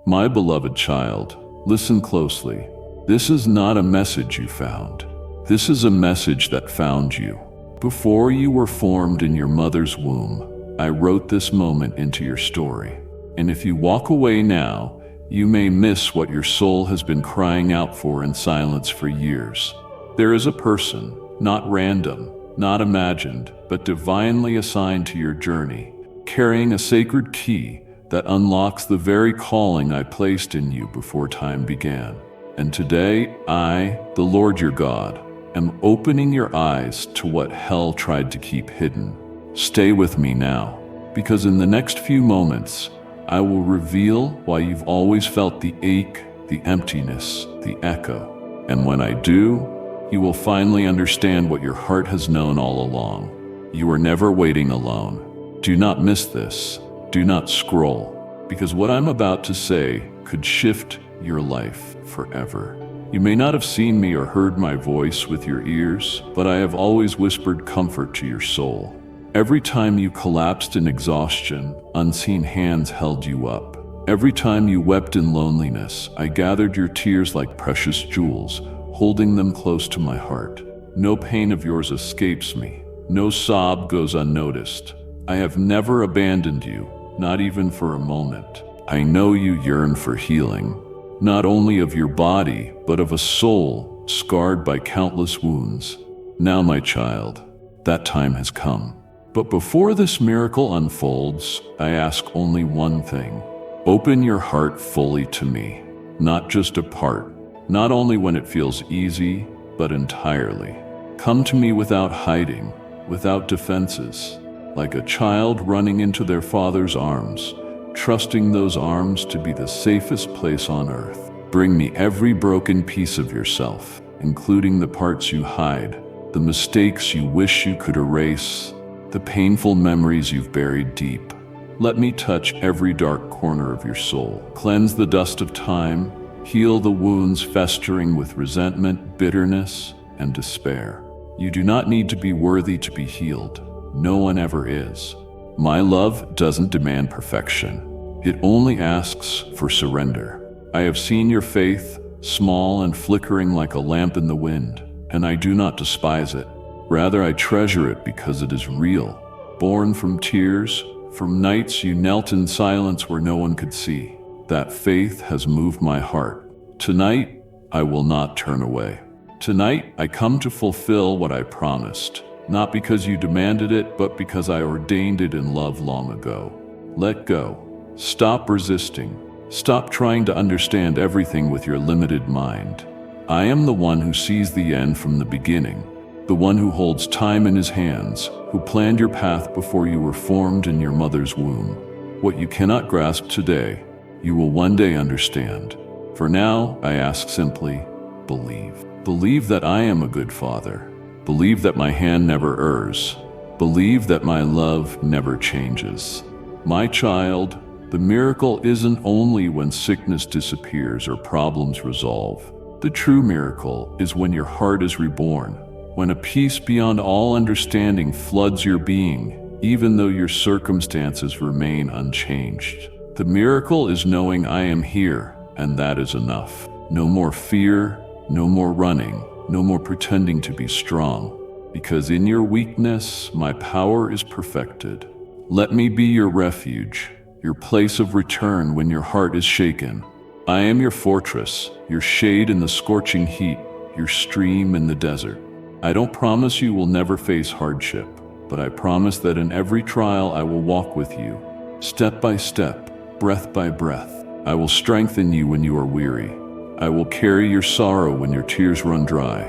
My beloved child, listen closely. This is not a message you found. This is a message that found you. Before you were formed in your mother's womb, I wrote this moment into your story. And if you walk away now, you may miss what your soul has been crying out for in silence for years. There is a person, not random, not imagined, but divinely assigned to your journey, carrying a sacred key that unlocks the very calling I placed in you before time began. And today, I, the Lord your God, am opening your eyes to what hell tried to keep hidden. Stay with me now, because in the next few moments, I will reveal why you've always felt the ache, the emptiness, the echo. And when I do, you will finally understand what your heart has known all along. You are never waiting alone. Do not miss this. Do not scroll, because what I'm about to say could shift your life forever. You may not have seen me or heard my voice with your ears, but I have always whispered comfort to your soul. Every time you collapsed in exhaustion, unseen hands held you up. Every time you wept in loneliness, I gathered your tears like precious jewels, holding them close to my heart. No pain of yours escapes me. No sob goes unnoticed. I have never abandoned you, not even for a moment. I know you yearn for healing, not only of your body, but of a soul scarred by countless wounds. Now, my child, that time has come. But before this miracle unfolds, I ask only one thing. Open your heart fully to me, not just a part, not only when it feels easy, but entirely. Come to me without hiding, without defenses, like a child running into their father's arms, trusting those arms to be the safest place on earth. Bring me every broken piece of yourself, including the parts you hide, the mistakes you wish you could erase, the painful memories you've buried deep. Let me touch every dark corner of your soul, cleanse the dust of time, heal the wounds festering with resentment, bitterness, and despair. You do not need to be worthy to be healed. No one ever is. My love doesn't demand perfection. It only asks for surrender. I have seen your faith, small and flickering like a lamp in the wind, and I do not despise it. Rather, I treasure it because it is real, born from tears, from nights you knelt in silence where no one could see. That faith has moved my heart. Tonight, I will not turn away. Tonight, I come to fulfill what I promised, not because you demanded it, but because I ordained it in love long ago. Let go. Stop resisting. Stop trying to understand everything with your limited mind. I am the one who sees the end from the beginning, the one who holds time in his hands, who planned your path before you were formed in your mother's womb. What you cannot grasp today, you will one day understand. For now, I ask simply, believe. Believe that I am a good father. Believe that my hand never errs. Believe that my love never changes. My child, the miracle isn't only when sickness disappears or problems resolve. The true miracle is when your heart is reborn, when a peace beyond all understanding floods your being, even though your circumstances remain unchanged. The miracle is knowing I am here, and that is enough. No more fear, no more running, no more pretending to be strong, because in your weakness, my power is perfected. Let me be your refuge, your place of return when your heart is shaken. I am your fortress, your shade in the scorching heat, your stream in the desert. I don't promise you will never face hardship, but I promise that in every trial I will walk with you, step by step, breath by breath. I will strengthen you when you are weary. I will carry your sorrow when your tears run dry.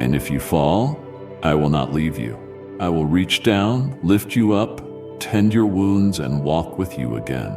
And if you fall, I will not leave you. I will reach down, lift you up, tend your wounds, and walk with you again.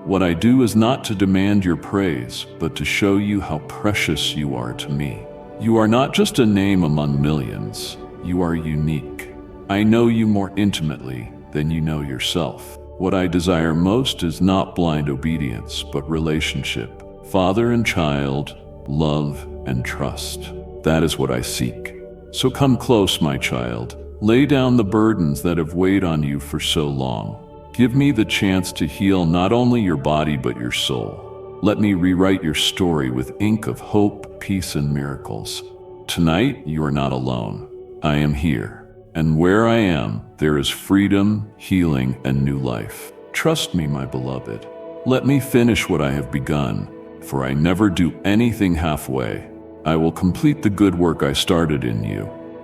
What I do is not to demand your praise, but to show you how precious you are to me. You are not just a name among millions. You are unique. I know you more intimately than you know yourself. What I desire most is not blind obedience, but relationship. Father and child, love and trust. That is what I seek. So come close, my child. Lay down the burdens that have weighed on you for so long. Give me the chance to heal not only your body but your soul. Let me rewrite your story with ink of hope, peace, and miracles. Tonight, you are not alone. I am here. And where I am, there is freedom, healing, and new life. Trust me, my beloved. Let me finish what I have begun, for I never do anything halfway. I will complete the good work I started in you.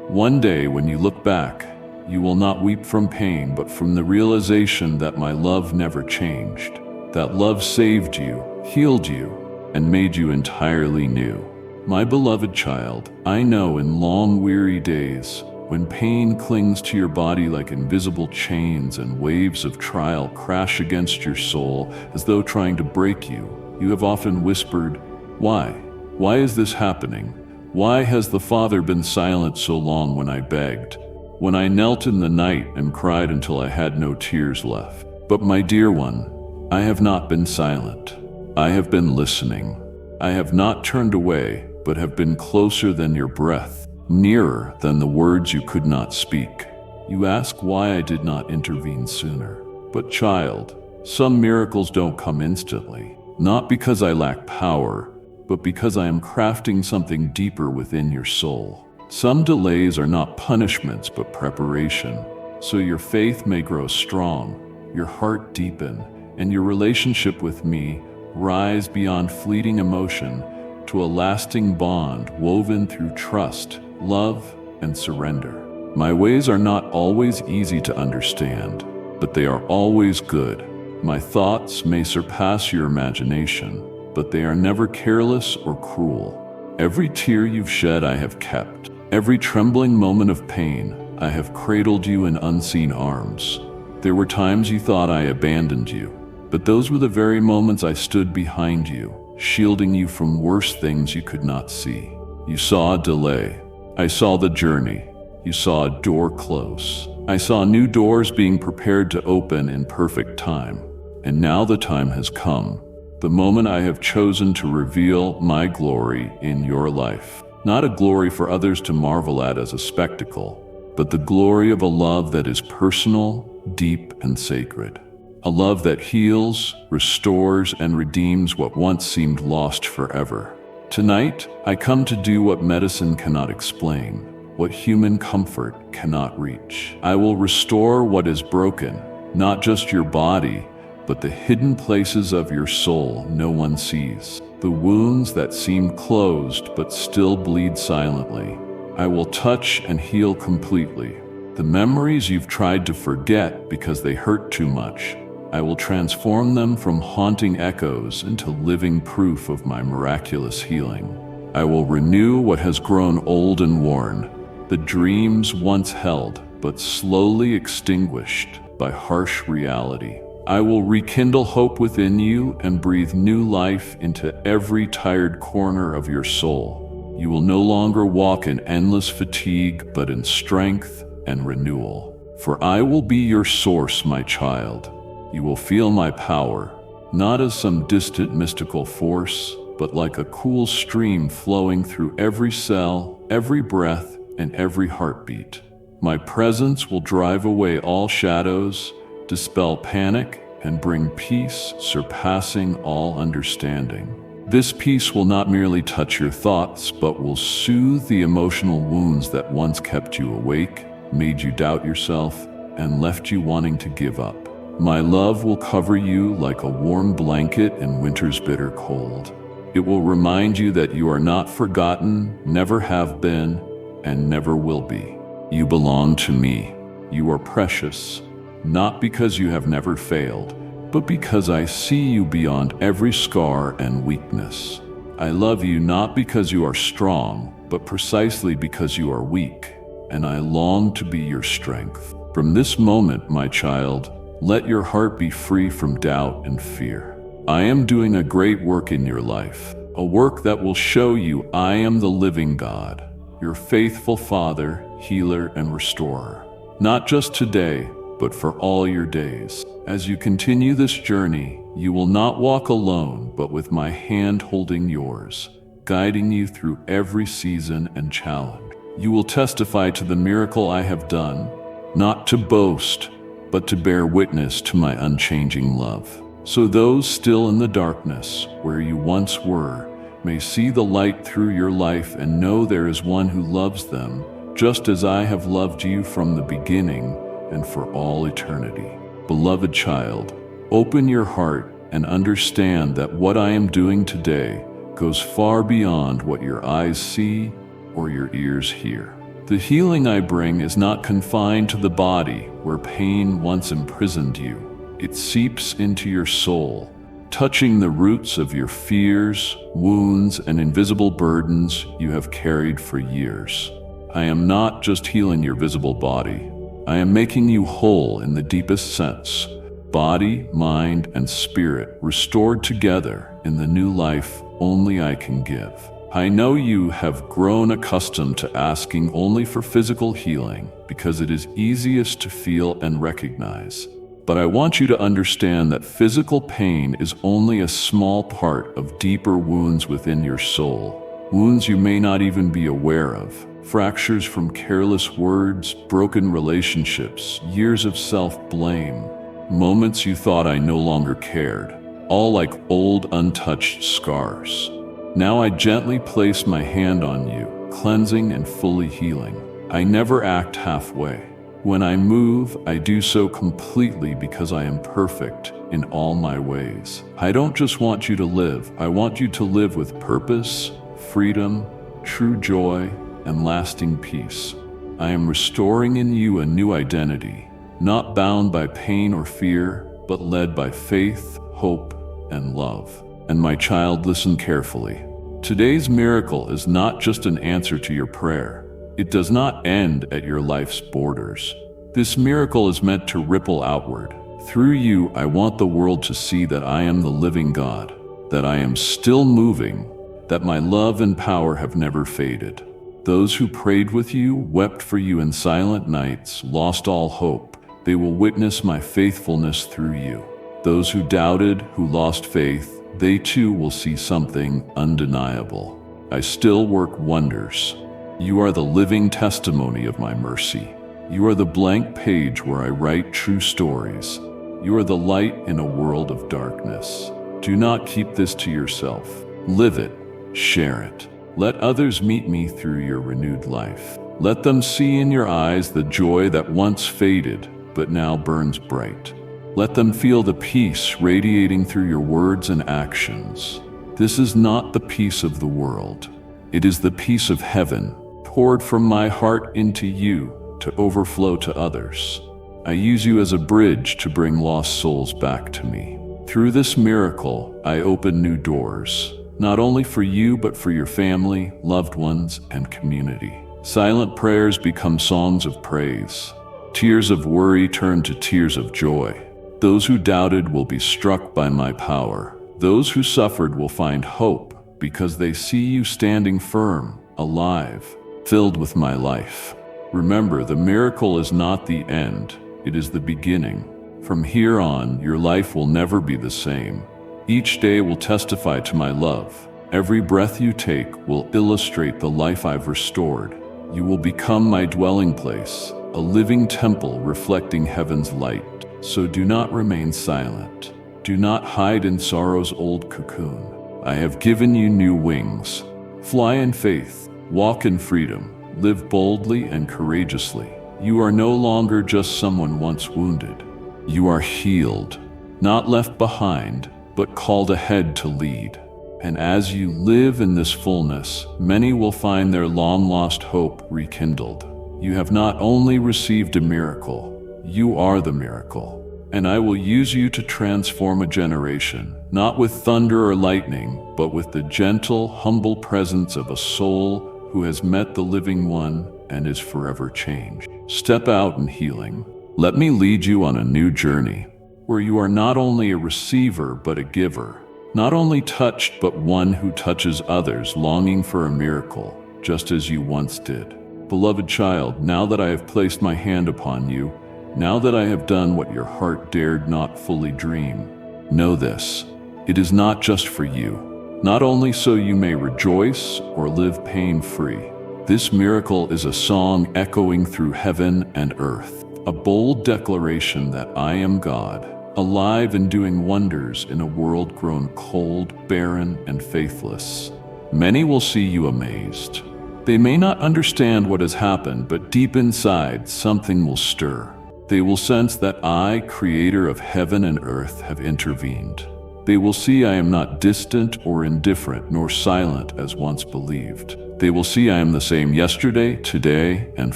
One day, when you look back, you will not weep from pain, but from the realization that my love never changed. That love saved you, healed you, and made you entirely new. My beloved child, I know in long, weary days, when pain clings to your body like invisible chains and waves of trial crash against your soul as though trying to break you, you have often whispered, "Why? Why is this happening? Why has the Father been silent so long when I begged? When I knelt in the night and cried until I had no tears left?" But my dear one, I have not been silent. I have been listening. I have not turned away, but have been closer than your breath, nearer than the words you could not speak. You ask why I did not intervene sooner. But child, some miracles don't come instantly, not because I lack power, but because I am crafting something deeper within your soul. Some delays are not punishments, but preparation, so your faith may grow strong, your heart deepen, and your relationship with me rise beyond fleeting emotion to a lasting bond woven through trust, love, and surrender. My ways are not always easy to understand, but they are always good. My thoughts may surpass your imagination, but they are never careless or cruel. Every tear you've shed I have kept. Every trembling moment of pain, I have cradled you in unseen arms. There were times you thought I abandoned you, but those were the very moments I stood behind you, shielding you from worse things you could not see. You saw a delay. I saw the journey. You saw a door close. I saw new doors being prepared to open in perfect time. And now the time has come, the moment I have chosen to reveal my glory in your life. Not a glory for others to marvel at as a spectacle, but the glory of a love that is personal, deep, and sacred. A love that heals, restores, and redeems what once seemed lost forever. Tonight, I come to do what medicine cannot explain, what human comfort cannot reach. I will restore what is broken, not just your body, but the hidden places of your soul no one sees. The wounds that seem closed but still bleed silently. I will touch and heal completely. The memories you've tried to forget because they hurt too much, I will transform them from haunting echoes into living proof of my miraculous healing. I will renew what has grown old and worn, the dreams once held but slowly extinguished by harsh reality. I will rekindle hope within you and breathe new life into every tired corner of your soul. You will no longer walk in endless fatigue, but in strength and renewal. For I will be your source, my child. You will feel my power, not as some distant mystical force, but like a cool stream flowing through every cell, every breath, and every heartbeat. My presence will drive away all shadows, dispel panic, and bring peace surpassing all understanding. This peace will not merely touch your thoughts, but will soothe the emotional wounds that once kept you awake, made you doubt yourself, and left you wanting to give up. My love will cover you like a warm blanket in winter's bitter cold. It will remind you that you are not forgotten, never have been, and never will be. You belong to me. You are precious. Not because you have never failed, but because I see you beyond every scar and weakness. I love you not because you are strong, but precisely because you are weak, and I long to be your strength. From this moment, my child, let your heart be free from doubt and fear. I am doing a great work in your life, a work that will show you I am the living God, your faithful Father, healer, and restorer. Not just today, but for all your days. As you continue this journey, you will not walk alone, but with my hand holding yours, guiding you through every season and challenge. You will testify to the miracle I have done, not to boast, but to bear witness to my unchanging love. so those still in the darkness, where you once were, may see the light through your life and know there is one who loves them, just as I have loved you from the beginning and for all eternity. Beloved child, open your heart and understand that what I am doing today goes far beyond what your eyes see or your ears hear. The healing I bring is not confined to the body where pain once imprisoned you. It seeps into your soul, touching the roots of your fears, wounds, and invisible burdens you have carried for years. I am not just healing your visible body. I am making you whole in the deepest sense, body, mind, and spirit restored together in the new life only I can give. I know you have grown accustomed to asking only for physical healing because it is easiest to feel and recognize. But I want you to understand that physical pain is only a small part of deeper wounds within your soul, wounds you may not even be aware of. Fractures from careless words, broken relationships, years of self-blame, moments you thought I no longer cared, all like old untouched scars. Now I gently place my hand on you, cleansing and fully healing. I never act halfway. When I move, I do so completely because I am perfect in all my ways. I don't just want you to live, I want you to live with purpose, freedom, true joy, and lasting peace. I am restoring in you a new identity, not bound by pain or fear, but led by faith, hope, and love. And my child, listen carefully. Today's miracle is not just an answer to your prayer. It does not end at your life's borders. This miracle is meant to ripple outward. Through you, I want the world to see that I am the living God, that I am still moving, that my love and power have never faded. Those who prayed with you, wept for you in silent nights, lost all hope. They will witness my faithfulness through you. Those who doubted, who lost faith, they too will see something undeniable. I still work wonders. You are the living testimony of my mercy. You are the blank page where I write true stories. You are the light in a world of darkness. Do not keep this to yourself. Live it, share it. Let others meet me through your renewed life. Let them see in your eyes the joy that once faded, but now burns bright. Let them feel the peace radiating through your words and actions. This is not the peace of the world. It is the peace of heaven, poured from my heart into you to overflow to others. I use you as a bridge to bring lost souls back to me. Through this miracle, I open new doors, not only for you, but for your family, loved ones, and community. Silent prayers become songs of praise. Tears of worry turn to tears of joy. Those who doubted will be struck by my power. Those who suffered will find hope because they see you standing firm, alive, filled with my life. Remember, the miracle is not the end, it is the beginning. From here on, your life will never be the same. Each day will testify to my love. Every breath you take will illustrate the life I've restored. You will become my dwelling place, a living temple reflecting heaven's light. So do not remain silent. Do not hide in sorrow's old cocoon. I have given you new wings. Fly in faith, walk in freedom, live boldly and courageously. You are no longer just someone once wounded. You are healed, not left behind, but called ahead to lead. And as you live in this fullness, many will find their long-lost hope rekindled. You have not only received a miracle, you are the miracle. And I will use you to transform a generation, not with thunder or lightning, but with the gentle, humble presence of a soul who has met the living one and is forever changed. Step out in healing. Let me lead you on a new journey, where you are not only a receiver but a giver, not only touched but one who touches others, longing for a miracle, just as you once did. Beloved child, now that I have placed my hand upon you, now that I have done what your heart dared not fully dream, know this: it is not just for you, not only so you may rejoice or live pain-free. This miracle is a song echoing through heaven and earth, a bold declaration that I am God, alive and doing wonders in a world grown cold, barren, and faithless. Many will see you amazed. They may not understand what has happened, but deep inside, something will stir. They will sense that I, creator of heaven and earth, have intervened. They will see I am not distant or indifferent, nor silent as once believed. They will see I am the same yesterday, today, and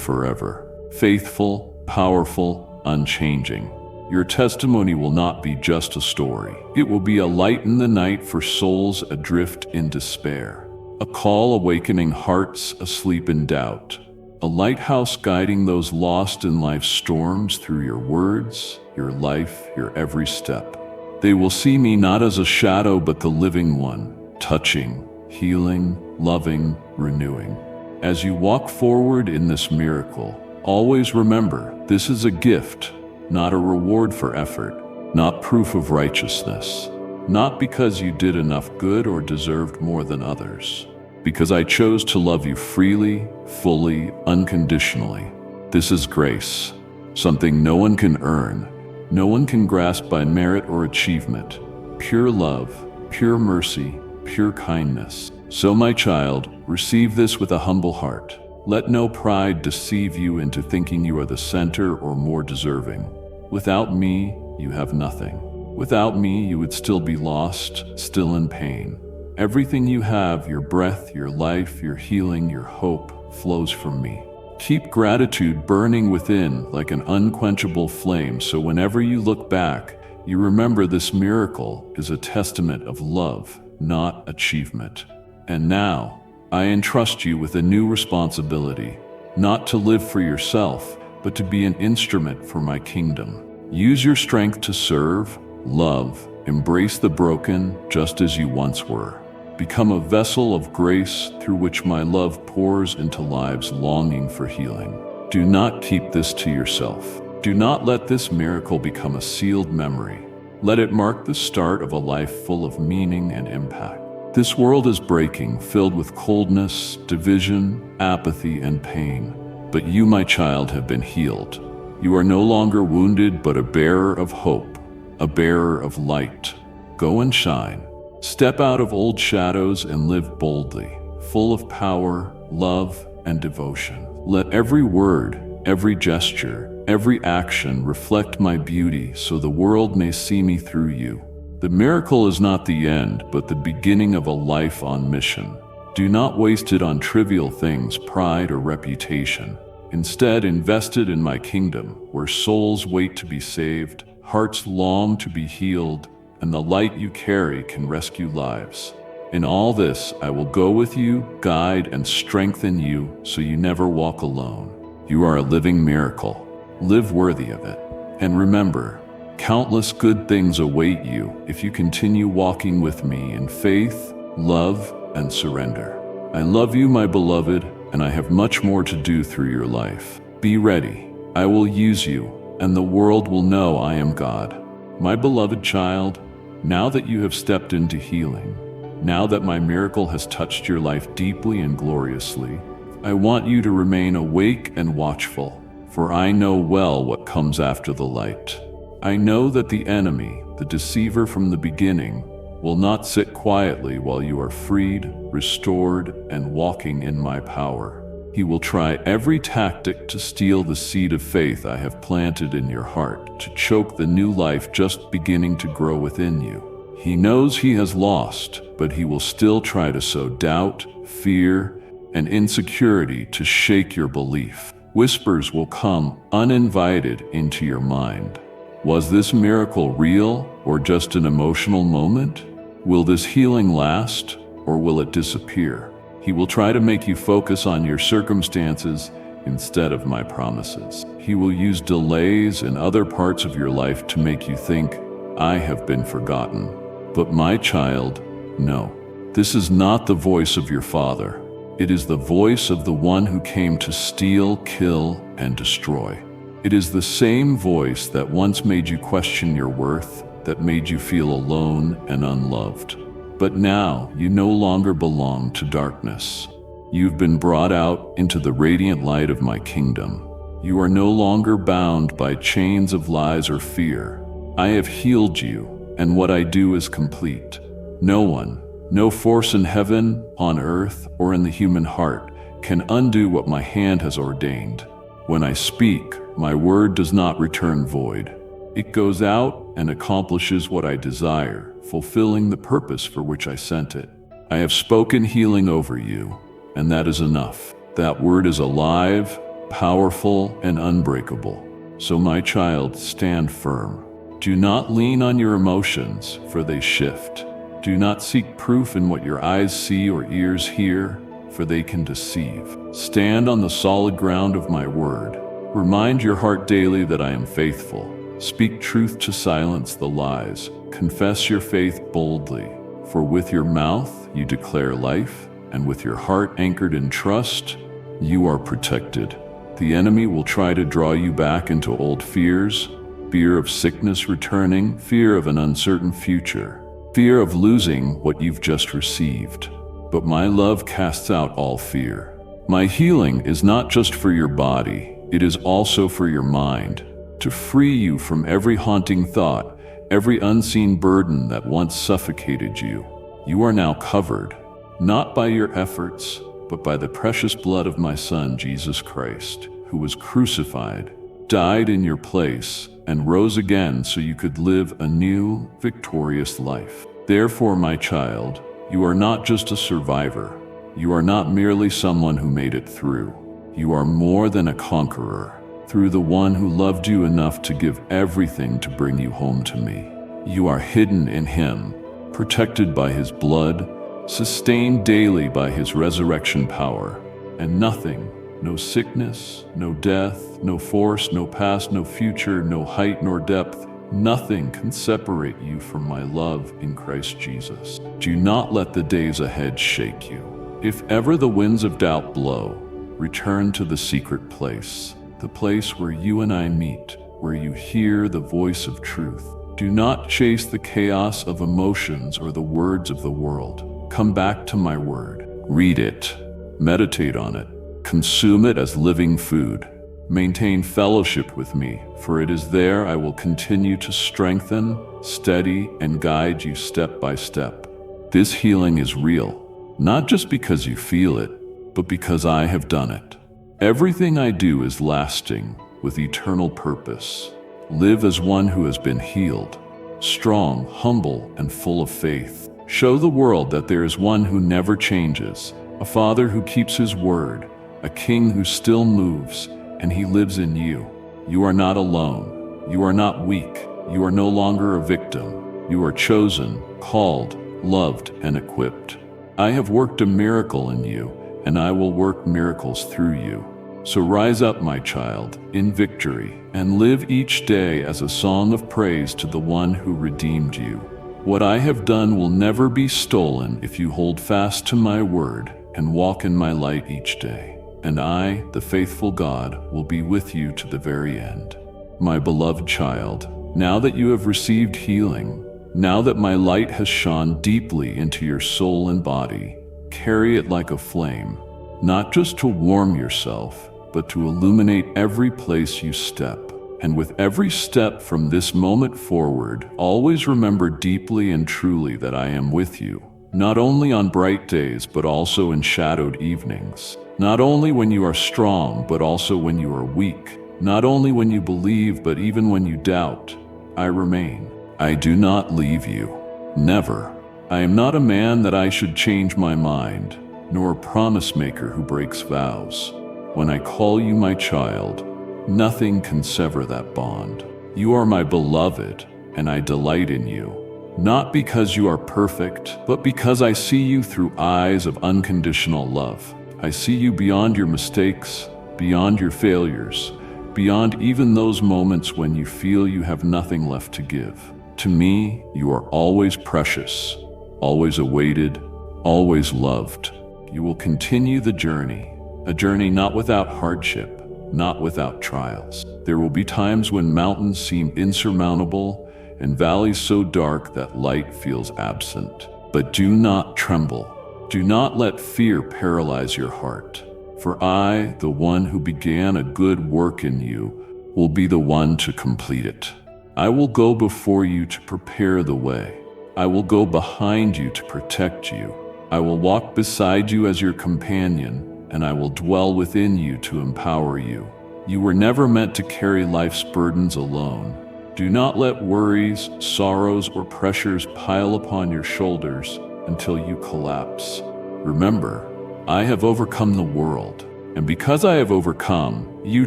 forever. Faithful, powerful, unchanging. Your testimony will not be just a story. It will be a light in the night for souls adrift in despair. A call awakening hearts asleep in doubt. A lighthouse guiding those lost in life's storms through your words, your life, your every step. They will see me not as a shadow but the living one, touching, healing, loving, renewing. As you walk forward in this miracle, always remember this is a gift, not a reward for effort, not proof of righteousness, not because you did enough good or deserved more than others, because I chose to love you freely, fully, unconditionally. This is grace, something no one can earn, no one can grasp by merit or achievement. Pure love, pure mercy, pure kindness. So my child, receive this with a humble heart. Let no pride deceive you into thinking you are the center or more deserving. Without me, you have nothing. Without me, you would still be lost, still in pain. Everything you have, your breath, your life, your healing, your hope, flows from me. Keep gratitude burning within like an unquenchable flame, so whenever you look back, you remember this miracle is a testament of love, not achievement. And now, I entrust you with a new responsibility, not to live for yourself, but to be an instrument for my kingdom. Use your strength to serve, love, embrace the broken just as you once were. Become a vessel of grace through which my love pours into lives longing for healing. Do not keep this to yourself. Do not let this miracle become a sealed memory. Let it mark the start of a life full of meaning and impact. This world is breaking, filled with coldness, division, apathy, and pain. But you, my child, have been healed. You are no longer wounded, but a bearer of hope, a bearer of light. Go and shine. Step out of old shadows and live boldly, full of power, love, and devotion. Let every word, every gesture, every action reflect my beauty so the world may see me through you. The miracle is not the end, but the beginning of a life on mission. Do not waste it on trivial things, pride, or reputation. Instead, invest it in my kingdom, where souls wait to be saved, hearts long to be healed, and the light you carry can rescue lives. In all this, I will go with you, guide and strengthen you so you never walk alone. You are a living miracle. Live worthy of it. And remember, countless good things await you if you continue walking with me in faith, love, and surrender. I love you, my beloved, and I have much more to do through your life. Be ready. I will use you, and the world will know I am God. My beloved child, now that you have stepped into healing, now that my miracle has touched your life deeply and gloriously, I want you to remain awake and watchful, for I know well what comes after the light. I know that the enemy, the deceiver from the beginning, will not sit quietly while you are freed, restored, and walking in my power. He will try every tactic to steal the seed of faith I have planted in your heart, to choke the new life just beginning to grow within you. He knows he has lost, but he will still try to sow doubt, fear, and insecurity to shake your belief. Whispers will come uninvited into your mind. Was this miracle real or just an emotional moment? Will this healing last or will it disappear? He will try to make you focus on your circumstances instead of my promises. He will use delays in other parts of your life to make you think, I have been forgotten. But my child, no. This is not the voice of your father. It is the voice of the one who came to steal, kill, and destroy. It is the same voice that once made you question your worth, that made you feel alone and unloved. But now you no longer belong to darkness. You've been brought out into the radiant light of my kingdom. You are no longer bound by chains of lies or fear. I have healed you, and what I do is complete. No one, no force in heaven, on earth, or in the human heart can undo what my hand has ordained. When I speak, my word does not return void. It goes out and accomplishes what I desire, fulfilling the purpose for which I sent it. I have spoken healing over you, and that is enough. That word is alive, powerful, and unbreakable. So my child, stand firm. Do not lean on your emotions, for they shift. Do not seek proof in what your eyes see or ears hear, for they can deceive. Stand on the solid ground of my word. Remind your heart daily that I am faithful. Speak truth to silence the lies. Confess your faith boldly. For with your mouth you declare life, and with your heart anchored in trust, you are protected. The enemy will try to draw you back into old fears, fear of sickness returning, fear of an uncertain future, fear of losing what you've just received. But my love casts out all fear. My healing is not just for your body, it is also for your mind, to free you from every haunting thought, every unseen burden that once suffocated you. You are now covered, not by your efforts, but by the precious blood of my Son, Jesus Christ, who was crucified, died in your place, and rose again so you could live a new, victorious life. Therefore, my child, you are not just a survivor. You are not merely someone who made it through. You are more than a conqueror, through the one who loved you enough to give everything to bring you home to me. You are hidden in him, protected by his blood, sustained daily by his resurrection power, and nothing, no sickness, no death, no force, no past, no future, no height nor depth, nothing can separate you from my love in Christ Jesus. Do not let the days ahead shake you. If ever the winds of doubt blow, return to the secret place, the place where you and I meet, where you hear the voice of truth. Do not chase the chaos of emotions or the words of the world. Come back to my word. Read it. Meditate on it. Consume it as living food. Maintain fellowship with me, for it is there I will continue to strengthen, steady, and guide you step by step. This healing is real, not just because you feel it, but because I have done it. Everything I do is lasting, with eternal purpose. Live as one who has been healed, strong, humble, and full of faith. Show the world that there is one who never changes, a Father who keeps his word, a King who still moves, and he lives in you. You are not alone. You are not weak. You are no longer a victim. You are chosen, called, loved, and equipped. I have worked a miracle in you, and I will work miracles through you. So rise up, my child, in victory, and live each day as a song of praise to the one who redeemed you. What I have done will never be stolen if you hold fast to my word and walk in my light each day. And I, the faithful God, will be with you to the very end. My beloved child, now that you have received healing, now that my light has shone deeply into your soul and body, carry it like a flame, not just to warm yourself, but to illuminate every place you step. And with every step from this moment forward, always remember deeply and truly that I am with you, not only on bright days, but also in shadowed evenings. Not only when you are strong, but also when you are weak. Not only when you believe, but even when you doubt. I remain. I do not leave you. Never. I am not a man that I should change my mind, nor a promise maker who breaks vows. When I call you my child, nothing can sever that bond. You are my beloved, and I delight in you. Not because you are perfect, but because I see you through eyes of unconditional love. I see you beyond your mistakes, beyond your failures, beyond even those moments when you feel you have nothing left to give. To me, you are always precious, always awaited, always loved. You will continue the journey, a journey not without hardship, not without trials. There will be times when mountains seem insurmountable and valleys so dark that light feels absent. But do not tremble. Do not let fear paralyze your heart. For I, the one who began a good work in you, will be the one to complete it. I will go before you to prepare the way. I will go behind you to protect you. I will walk beside you as your companion, and I will dwell within you to empower you. You were never meant to carry life's burdens alone. Do not let worries, sorrows, or pressures pile upon your shoulders until you collapse. Remember, I have overcome the world, and because I have overcome, you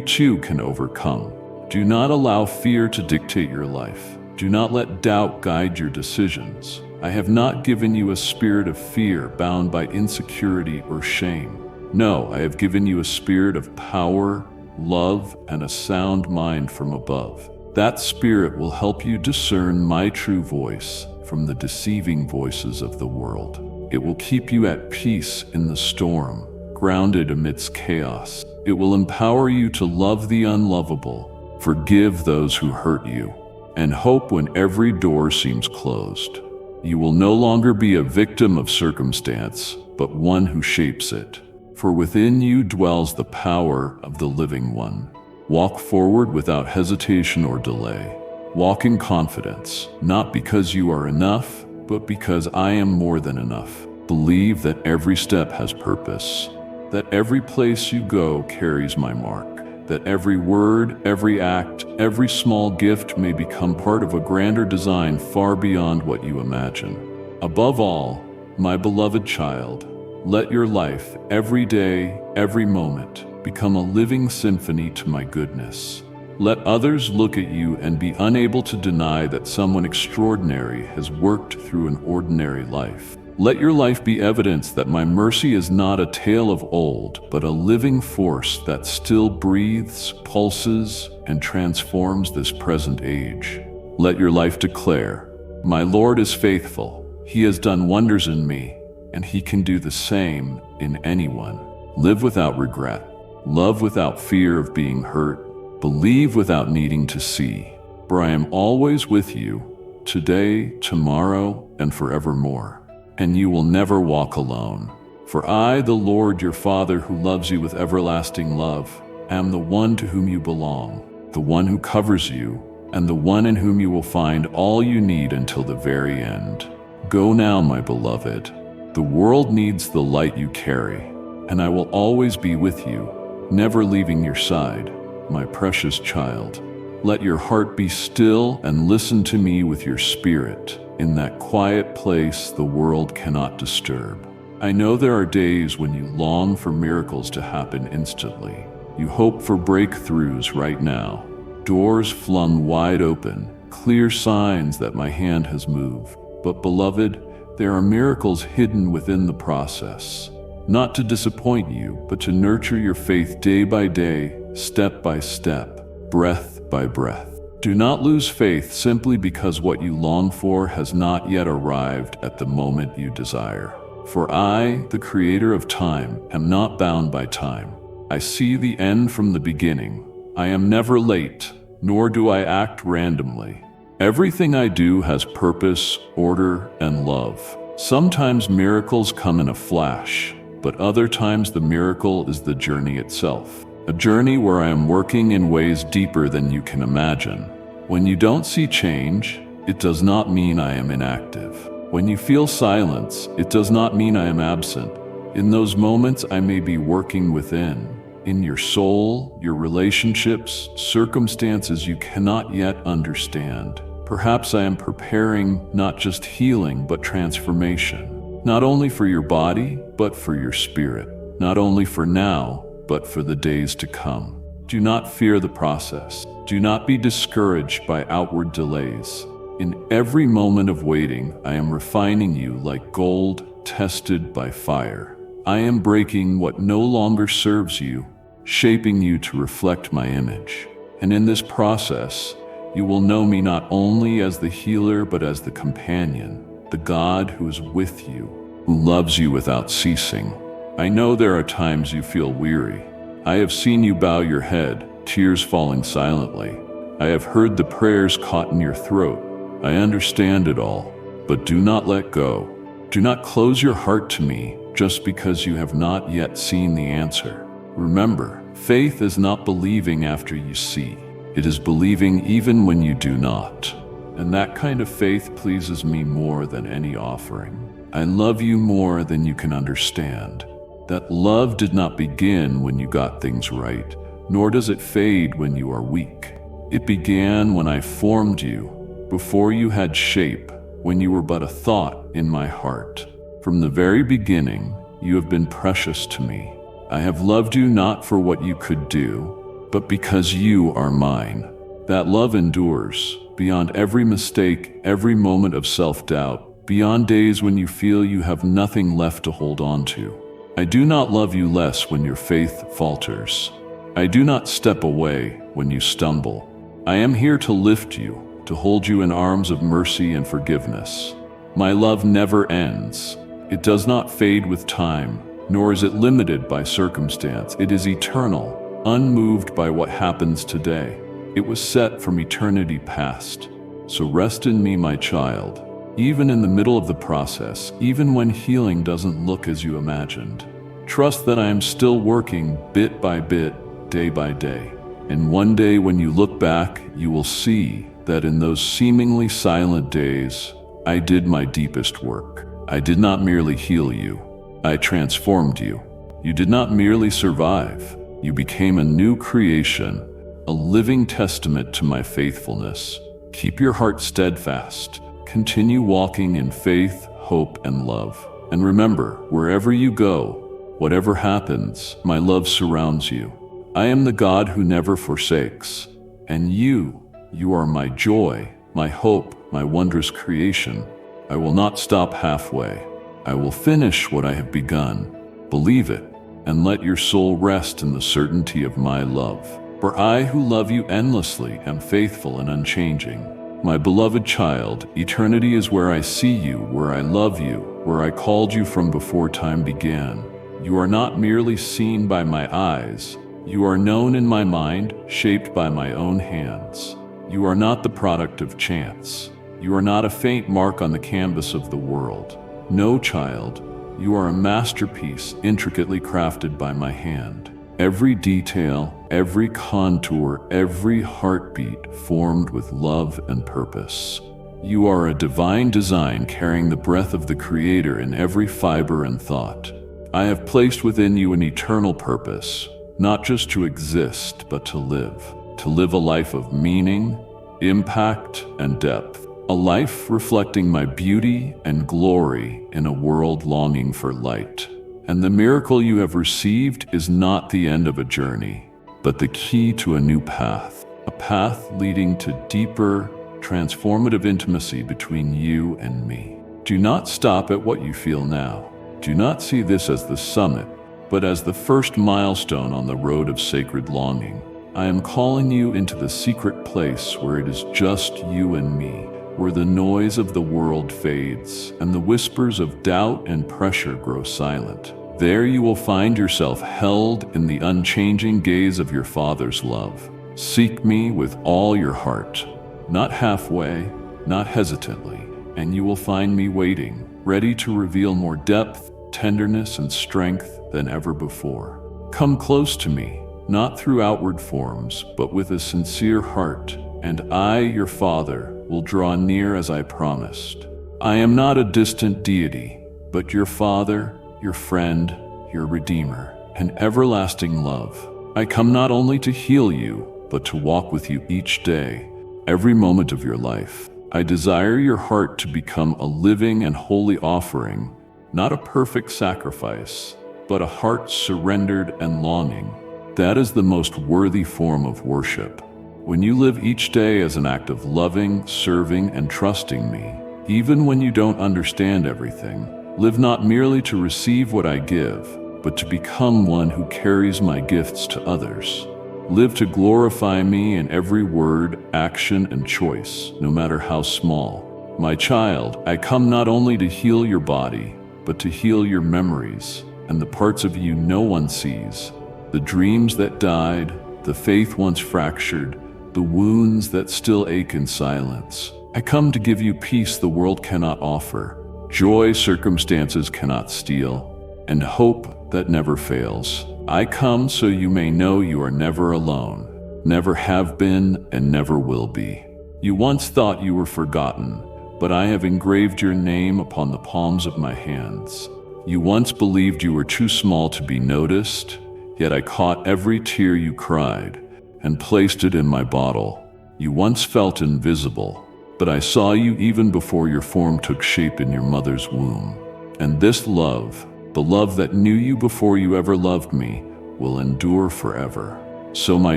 too can overcome. Do not allow fear to dictate your life. Do not let doubt guide your decisions. I have not given you a spirit of fear bound by insecurity or shame. No, I have given you a spirit of power, love, and a sound mind from above. That spirit will help you discern my true voice from the deceiving voices of the world. It will keep you at peace in the storm, grounded amidst chaos. It will empower you to love the unlovable, forgive those who hurt you, and hope when every door seems closed. You will no longer be a victim of circumstance, but one who shapes it. For within you dwells the power of the living one. Walk forward without hesitation or delay. Walk in confidence, not because you are enough, but because I am more than enough. Believe that every step has purpose, that every place you go carries my mark, that every word, every act, every small gift may become part of a grander design far beyond what you imagine. Above all, my beloved child, let your life, every day, every moment, become a living symphony to my goodness. Let others look at you and be unable to deny that someone extraordinary has worked through an ordinary life. Let your life be evidence that my mercy is not a tale of old, but a living force that still breathes, pulses, and transforms this present age. Let your life declare, my Lord is faithful. He has done wonders in me, and he can do the same in anyone. Live without regret. Love without fear of being hurt. Believe without needing to see. For I am always with you, today, tomorrow, and forevermore. And you will never walk alone. For I, the Lord your Father, who loves you with everlasting love, am the one to whom you belong, the one who covers you, and the one in whom you will find all you need until the very end. Go now, my beloved. The world needs the light you carry, and I will always be with you, never leaving your side, my precious child. Let your heart be still and listen to me with your spirit, in that quiet place the world cannot disturb. I know there are days when you long for miracles to happen instantly. You hope for breakthroughs right now, doors flung wide open, clear signs that my hand has moved. But beloved, there are miracles hidden within the process, not to disappoint you, but to nurture your faith day by day, step by step, breath by breath. Do not lose faith simply because what you long for has not yet arrived at the moment you desire. For I, the creator of time, am not bound by time. I see the end from the beginning. I am never late, nor do I act randomly. Everything I do has purpose, order, and love. Sometimes miracles come in a flash, but other times the miracle is the journey itself. A journey where I am working in ways deeper than you can imagine. When you don't see change, it does not mean I am inactive. When you feel silence, it does not mean I am absent. In those moments, I may be working within, in your soul, your relationships, circumstances you cannot yet understand. Perhaps I am preparing not just healing, but transformation. Not only for your body, but for your spirit. Not only for now, but for the days to come. Do not fear the process. Do not be discouraged by outward delays. In every moment of waiting, I am refining you like gold tested by fire. I am breaking what no longer serves you, shaping you to reflect my image. And in this process, you will know me not only as the healer, but as the companion, the God who is with you, who loves you without ceasing. I know there are times you feel weary. I have seen you bow your head, tears falling silently. I have heard the prayers caught in your throat. I understand it all, but do not let go. Do not close your heart to me just because you have not yet seen the answer. Remember, faith is not believing after you see. It is believing even when you do not. And that kind of faith pleases me more than any offering. I love you more than you can understand. That love did not begin when you got things right, nor does it fade when you are weak. It began when I formed you, before you had shape, when you were but a thought in my heart. From the very beginning, you have been precious to me. I have loved you not for what you could do, but because you are mine. That love endures, beyond every mistake, every moment of self-doubt, beyond days when you feel you have nothing left to hold on to. I do not love you less when your faith falters. I do not step away when you stumble. I am here to lift you, to hold you in arms of mercy and forgiveness. My love never ends. It does not fade with time, nor is it limited by circumstance. It is eternal, unmoved by what happens today. It was set from eternity past. So rest in me, my child, even in the middle of the process, even when healing doesn't look as you imagined. Trust that I am still working bit by bit, day by day. And one day when you look back, you will see that in those seemingly silent days, I did my deepest work. I did not merely heal you. I transformed you. You did not merely survive. You became a new creation, a living testament to my faithfulness. Keep your heart steadfast. Continue walking in faith, hope, and love. And remember, wherever you go, whatever happens, my love surrounds you. I am the God who never forsakes. And you are my joy, my hope, my wondrous creation. I will not stop halfway. I will finish what I have begun. Believe it, and let your soul rest in the certainty of my love. For I who love you endlessly am faithful and unchanging. My beloved child, eternity is where I see you, where I love you, where I called you from before time began. You are not merely seen by my eyes. You are known in my mind, shaped by my own hands. You are not the product of chance. You are not a faint mark on the canvas of the world. No, child, you are a masterpiece intricately crafted by my hand. Every detail, every contour, every heartbeat formed with love and purpose. You are a divine design carrying the breath of the Creator in every fiber and thought. I have placed within you an eternal purpose, not just to exist, but to live a life of meaning, impact, and depth. A life reflecting my beauty and glory in a world longing for light. And the miracle you have received is not the end of a journey, but the key to a new path. A path leading to deeper, transformative intimacy between you and me. Do not stop at what you feel now. Do not see this as the summit, but as the first milestone on the road of sacred longing. I am calling you into the secret place where it is just you and me, where the noise of the world fades and the whispers of doubt and pressure grow silent. There you will find yourself held in the unchanging gaze of your Father's love. Seek me with all your heart, not halfway, not hesitantly, and you will find me waiting, ready to reveal more depth, tenderness, and strength than ever before. Come close to me, not through outward forms, but with a sincere heart, and I, your Father, will draw near as I promised. I am not a distant deity, but your Father, your friend, your Redeemer, an everlasting love. I come not only to heal you, but to walk with you each day, every moment of your life. I desire your heart to become a living and holy offering, not a perfect sacrifice, but a heart surrendered and longing. That is the most worthy form of worship. When you live each day as an act of loving, serving, and trusting me, even when you don't understand everything, live not merely to receive what I give, but to become one who carries my gifts to others. Live to glorify me in every word, action, and choice, no matter how small. My child, I come not only to heal your body, but to heal your memories and the parts of you no one sees, the dreams that died, the faith once fractured, the wounds that still ache in silence. I come to give you peace the world cannot offer, joy circumstances cannot steal, and hope that never fails. I come so you may know you are never alone. never have been and never will be. You once thought you were forgotten, but I have engraved your name upon the palms of my hands. You once believed you were too small to be noticed, yet I caught every tear you cried and placed it in my bottle. You once felt invisible, but I saw you even before your form took shape in your mother's womb. And this love, the love that knew you before you ever loved me, will endure forever. So my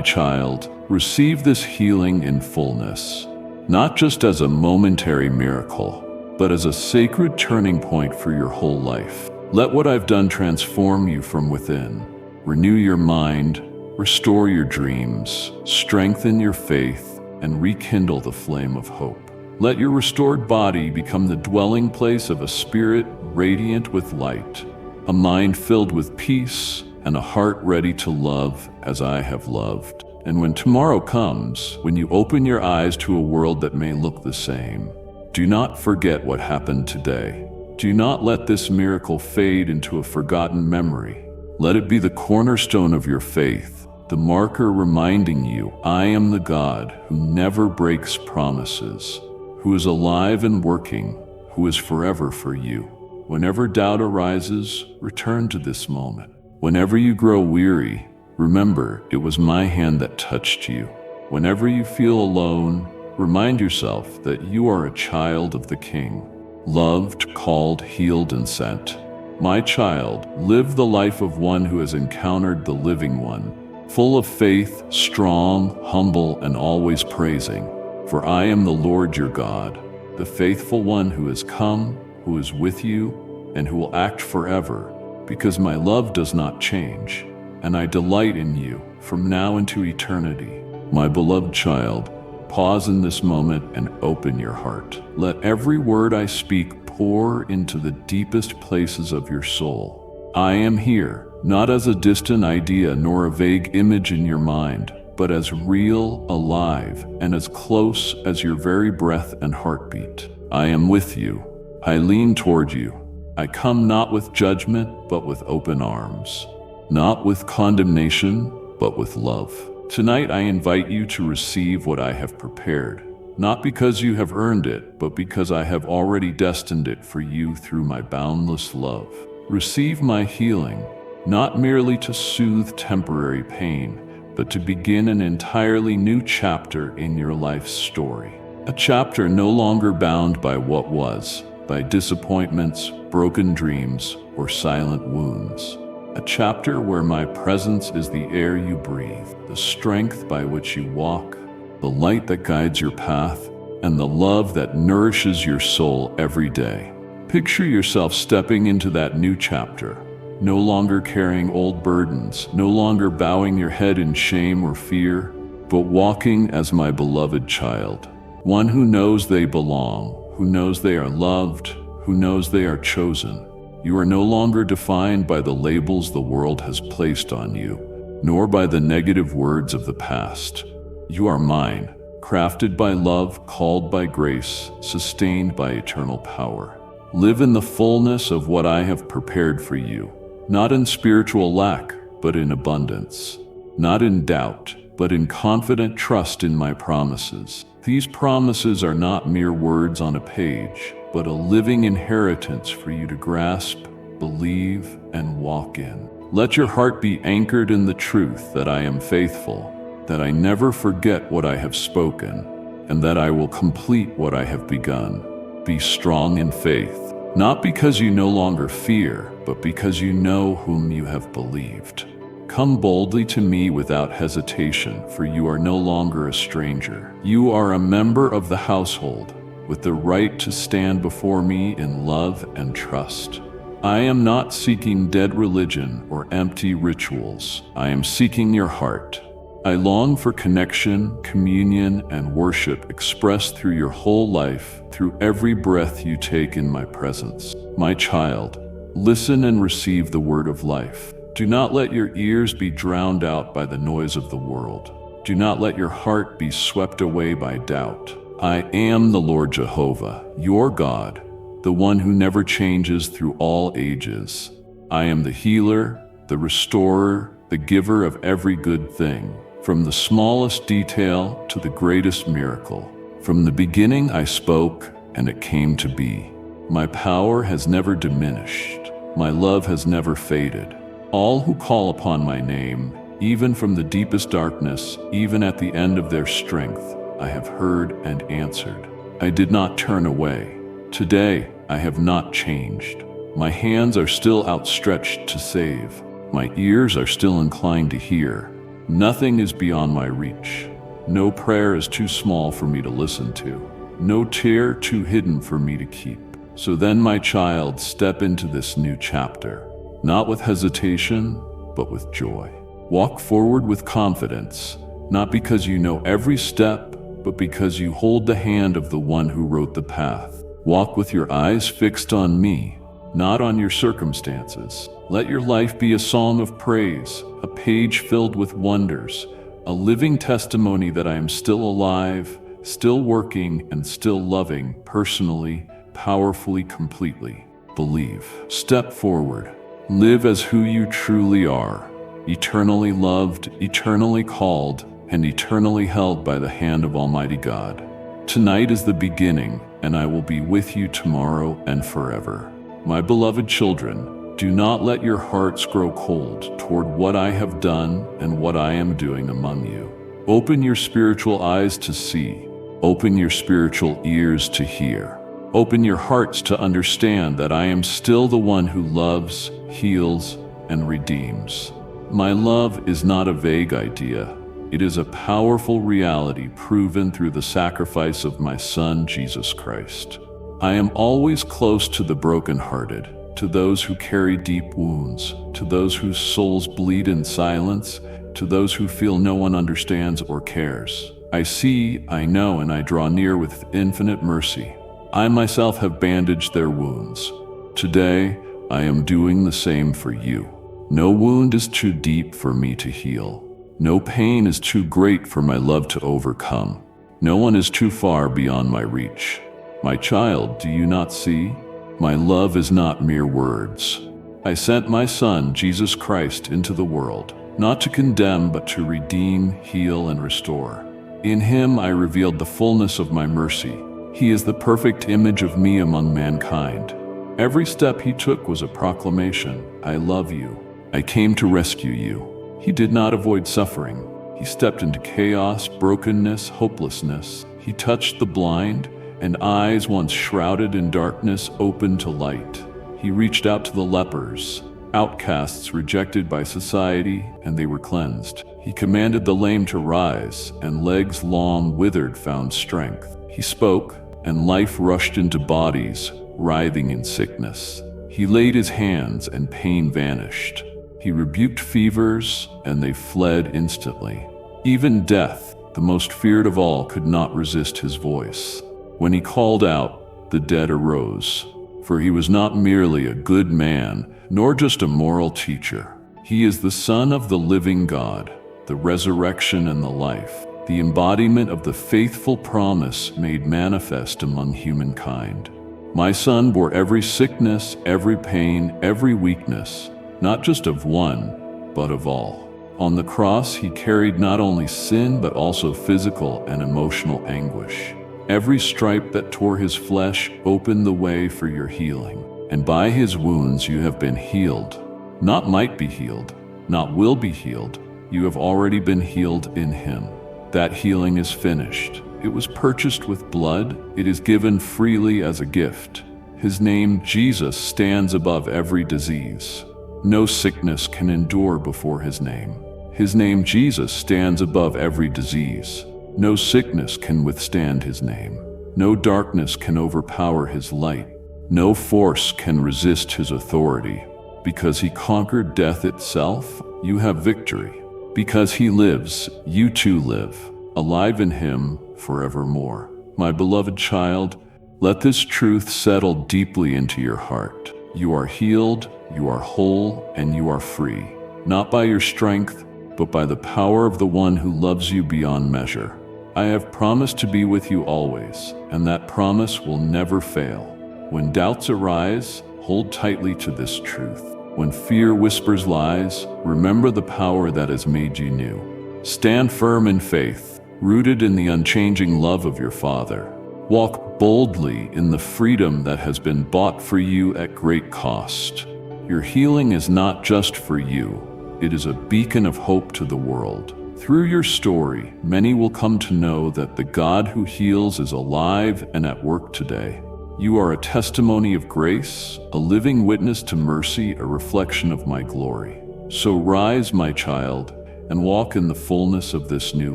child, receive this healing in fullness, not just as a momentary miracle, but as a sacred turning point for your whole life. Let what I've done transform you from within. Renew your mind, restore your dreams, strengthen your faith, and rekindle the flame of hope. Let your restored body become the dwelling place of a spirit radiant with light, a mind filled with peace, and a heart ready to love as I have loved. And when tomorrow comes, when you open your eyes to a world that may look the same, do not forget what happened today. Do not let this miracle fade into a forgotten memory. Let it be the cornerstone of your faith, the marker reminding you, I am the God who never breaks promises, who is alive and working, who is forever for you. Whenever doubt arises, return to this moment. Whenever you grow weary, remember it was my hand that touched you. Whenever you feel alone, remind yourself that you are a child of the King, loved, called, healed, and sent. My child, live the life of one who has encountered the living one, full of faith, strong, humble, and always praising. For I am the Lord your God, the faithful one who has come, who is with you, and who will act forever, because my love does not change, and I delight in you from now into eternity. My beloved child, pause in this moment and open your heart. Let every word I speak pour into the deepest places of your soul. I am here, not as a distant idea nor a vague image in your mind, but as real, alive, and as close as your very breath and heartbeat. I am with you. I lean toward you. I come not with judgment, but with open arms. Not with condemnation, but with love. Tonight I invite you to receive what I have prepared, not because you have earned it, but because I have already destined it for you through my boundless love. Receive my healing, not merely to soothe temporary pain, but to begin an entirely new chapter in your life's story. A chapter no longer bound by what was, by disappointments, broken dreams, or silent wounds. A chapter where my presence is the air you breathe, the strength by which you walk, the light that guides your path, and the love that nourishes your soul every day. Picture yourself stepping into that new chapter, no longer carrying old burdens, no longer bowing your head in shame or fear, but walking as my beloved child, one who knows they belong, who knows they are loved, who knows they are chosen. You are no longer defined by the labels the world has placed on you, nor by the negative words of the past. You are mine, crafted by love, called by grace, sustained by eternal power. Live in the fullness of what I have prepared for you, not in spiritual lack, but in abundance, not in doubt, but in confident trust in my promises. These promises are not mere words on a page, but a living inheritance for you to grasp, believe, and walk in. Let your heart be anchored in the truth that I am faithful, that I never forget what I have spoken, and that I will complete what I have begun. Be strong in faith, not because you no longer fear, but because you know whom you have believed. Come boldly to me without hesitation, for you are no longer a stranger. You are a member of the household, with the right to stand before me in love and trust. I am not seeking dead religion or empty rituals. I am seeking your heart. I long for connection, communion, and worship expressed through your whole life, through every breath you take in my presence. My child, listen and receive the word of life. Do not let your ears be drowned out by the noise of the world. Do not let your heart be swept away by doubt. I am the Lord Jehovah, your God, the one who never changes through all ages. I am the healer, the restorer, the giver of every good thing. from the smallest detail to the greatest miracle. From the beginning I spoke, and it came to be. My power has never diminished. My love has never faded. All who call upon my name, even from the deepest darkness, even at the end of their strength, I have heard and answered. I did not turn away. Today, I have not changed. My hands are still outstretched to save. My ears are still inclined to hear. Nothing is beyond my reach. No prayer is too small for me to listen to. No tear too hidden for me to keep. So then, my child, step into this new chapter, not with hesitation, but with joy. Walk forward with confidence, not because you know every step, but because you hold the hand of the one who wrote the path. Walk with your eyes fixed on me, not on your circumstances. Let your life be a song of praise, a page filled with wonders, a living testimony that I am still alive, still working, and still loving, personally, powerfully, completely. Believe. Step forward. Live as who you truly are, eternally loved, eternally called, and eternally held by the hand of Almighty God. Tonight is the beginning, and I will be with you tomorrow and forever. My beloved children, do not let your hearts grow cold toward what I have done and what I am doing among you. Open your spiritual eyes to see. Open your spiritual ears to hear. Open your hearts to understand that I am still the one who loves, heals, and redeems. My love is not a vague idea. It is a powerful reality proven through the sacrifice of my Son, Jesus Christ. I am always close to the brokenhearted, to those who carry deep wounds, to those whose souls bleed in silence, to those who feel no one understands or cares. I see, I know, and I draw near with infinite mercy. I myself have bandaged their wounds. Today, I am doing the same for you. No wound is too deep for me to heal. No pain is too great for my love to overcome. No one is too far beyond my reach. My child, do you not see? My love is not mere words. I sent my Son, Jesus Christ, into the world, not to condemn, but to redeem, heal, and restore. In him I revealed the fullness of my mercy. He is the perfect image of me among mankind. Every step he took was a proclamation. I love you. I came to rescue you. He did not avoid suffering. He stepped into chaos, brokenness, hopelessness. He touched the blind, and eyes once shrouded in darkness opened to light. He reached out to the lepers, outcasts rejected by society, and they were cleansed. He commanded the lame to rise, and legs long withered found strength. He spoke, and life rushed into bodies, writhing in sickness. He laid his hands, and pain vanished. He rebuked fevers, and they fled instantly. Even death, the most feared of all, could not resist his voice. When he called out, the dead arose. For he was not merely a good man, nor just a moral teacher. He is the Son of the living God, the resurrection and the life, the embodiment of the faithful promise made manifest among humankind. My Son bore every sickness, every pain, every weakness, not just of one, but of all. On the cross, he carried not only sin, but also physical and emotional anguish. Every stripe that tore his flesh opened the way for your healing. And by his wounds you have been healed. Not might be healed, not will be healed. You have already been healed in him. That healing is finished. It was purchased with blood. It is given freely as a gift. His name, Jesus, stands above every disease. No sickness can endure before his name. His name, Jesus, stands above every disease. No sickness can withstand his name. No darkness can overpower his light. No force can resist his authority. Because he conquered death itself, you have victory. Because he lives, you too live, alive in him forevermore. My beloved child, let this truth settle deeply into your heart. You are healed, you are whole, and you are free. Not by your strength, but by the power of the one who loves you beyond measure. I have promised to be with you always, and that promise will never fail. When doubts arise, hold tightly to this truth. When fear whispers lies, remember the power that has made you new. Stand firm in faith, rooted in the unchanging love of your Father. Walk boldly in the freedom that has been bought for you at great cost. Your healing is not just for you, it is a beacon of hope to the world. Through your story, many will come to know that the God who heals is alive and at work today. You are a testimony of grace, a living witness to mercy, a reflection of my glory. So rise, my child, and walk in the fullness of this new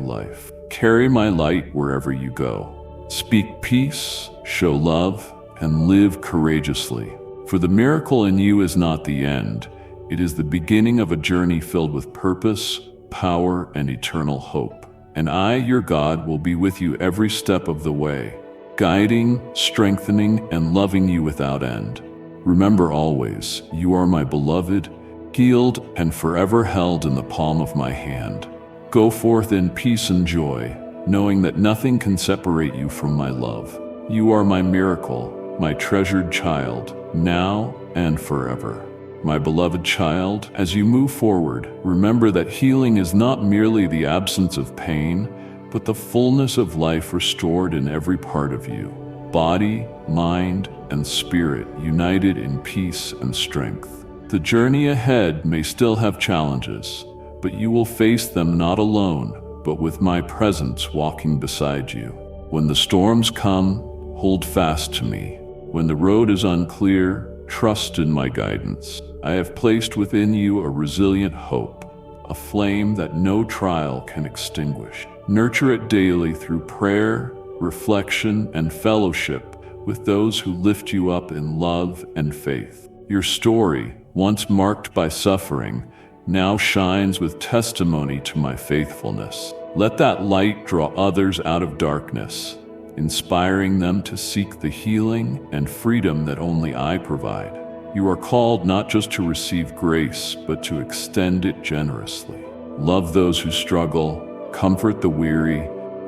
life. Carry my light wherever you go. Speak peace, show love, and live courageously. For the miracle in you is not the end. It is the beginning of a journey filled with purpose, power, and eternal hope. And I, your God, will be with you every step of the way, guiding, strengthening, and loving you without end. Remember always, you are my beloved, healed, and forever held in the palm of my hand. Go forth in peace and joy, knowing that nothing can separate you from my love. You are my miracle, my treasured child, now and forever. My beloved child, as you move forward, remember that healing is not merely the absence of pain, but the fullness of life restored in every part of you. Body, mind, and spirit united in peace and strength. The journey ahead may still have challenges, but you will face them not alone, but with my presence walking beside you. When the storms come, hold fast to me. When the road is unclear, trust in my guidance. I have placed within you a resilient hope, a flame that no trial can extinguish. Nurture it daily through prayer, reflection, and fellowship with those who lift you up in love and faith. Your story, once marked by suffering, now shines with testimony to my faithfulness. Let that light draw others out of darkness, inspiring them to seek the healing and freedom that only I provide. You are called not just to receive grace, but to extend it generously. Love those who struggle, comfort the weary,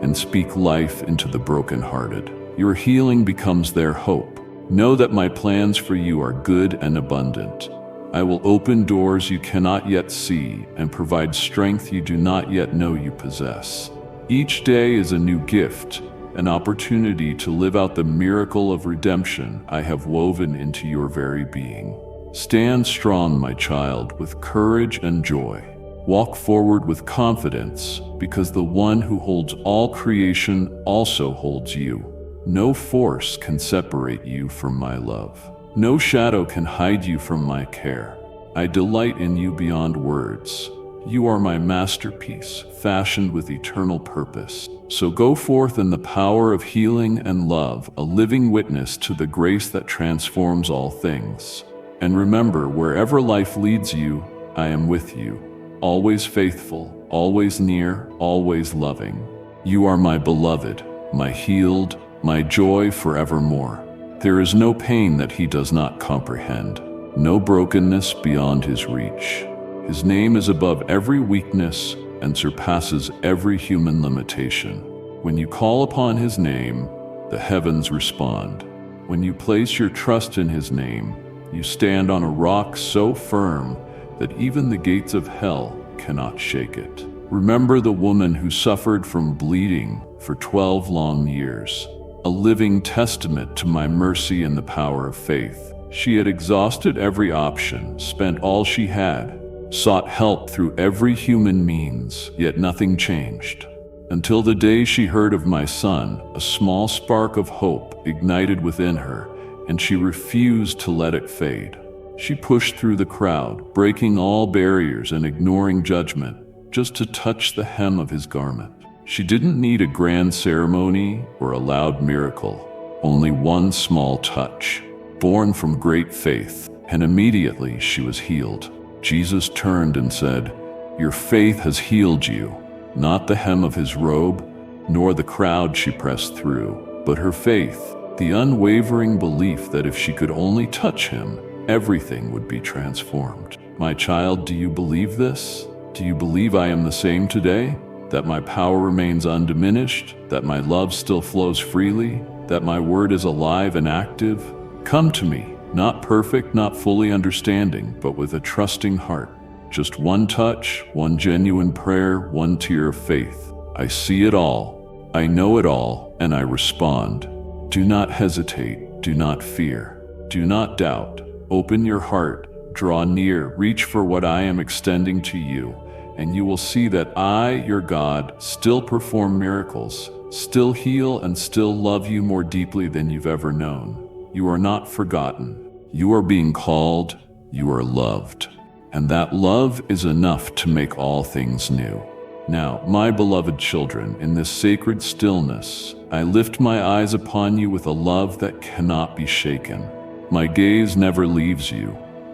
and speak life into the brokenhearted. Your healing becomes their hope. Know that my plans for you are good and abundant. I will open doors you cannot yet see and provide strength you do not yet know you possess. Each day is a new gift, an opportunity to live out the miracle of redemption I have woven into your very being. Stand strong, my child, with courage and joy. Walk forward with confidence, because the one who holds all creation also holds you. No force can separate you from my love. No shadow can hide you from my care. I delight in you beyond words. You are my masterpiece, fashioned with eternal purpose. So go forth in the power of healing and love, a living witness to the grace that transforms all things. And remember, wherever life leads you, I am with you, always faithful, always near, always loving. You are my beloved, my healed, my joy forevermore. There is no pain that he does not comprehend, no brokenness beyond his reach. His name is above every weakness and surpasses every human limitation. When you call upon his name, the heavens respond. When you place your trust in his name, you stand on a rock so firm that even the gates of hell cannot shake it. Remember the woman who suffered from bleeding for 12 long years, a living testament to my mercy and the power of faith. She had exhausted every option, spent all she had, sought help through every human means, yet nothing changed. Until the day she heard of my son, a small spark of hope ignited within her, and she refused to let it fade. She pushed through the crowd, breaking all barriers and ignoring judgment, just to touch the hem of his garment. She didn't need a grand ceremony or a loud miracle, only one small touch, born from great faith, and immediately she was healed. Jesus turned and said, "Your faith has healed you." Not the hem of his robe, nor the crowd she pressed through, but her faith, the unwavering belief that if she could only touch him, everything would be transformed. My child, do you believe this? Do you believe I am the same today? That my power remains undiminished? That my love still flows freely? That my word is alive and active? Come to me, not perfect, not fully understanding, but with a trusting heart. just one touch, one genuine prayer, one tear of faith. I see it all, I know it all, and I respond. Do not hesitate, do not fear, do not doubt. Open your heart, draw near, reach for what I am extending to you, and you will see that I, your God, still perform miracles, still heal, and still love you more deeply than you've ever known. You are not forgotten. You are being called. You are loved. And that love is enough to make all things new. Now, my beloved children, in this sacred stillness, I lift my eyes upon you with a love that cannot be shaken. My gaze never leaves you,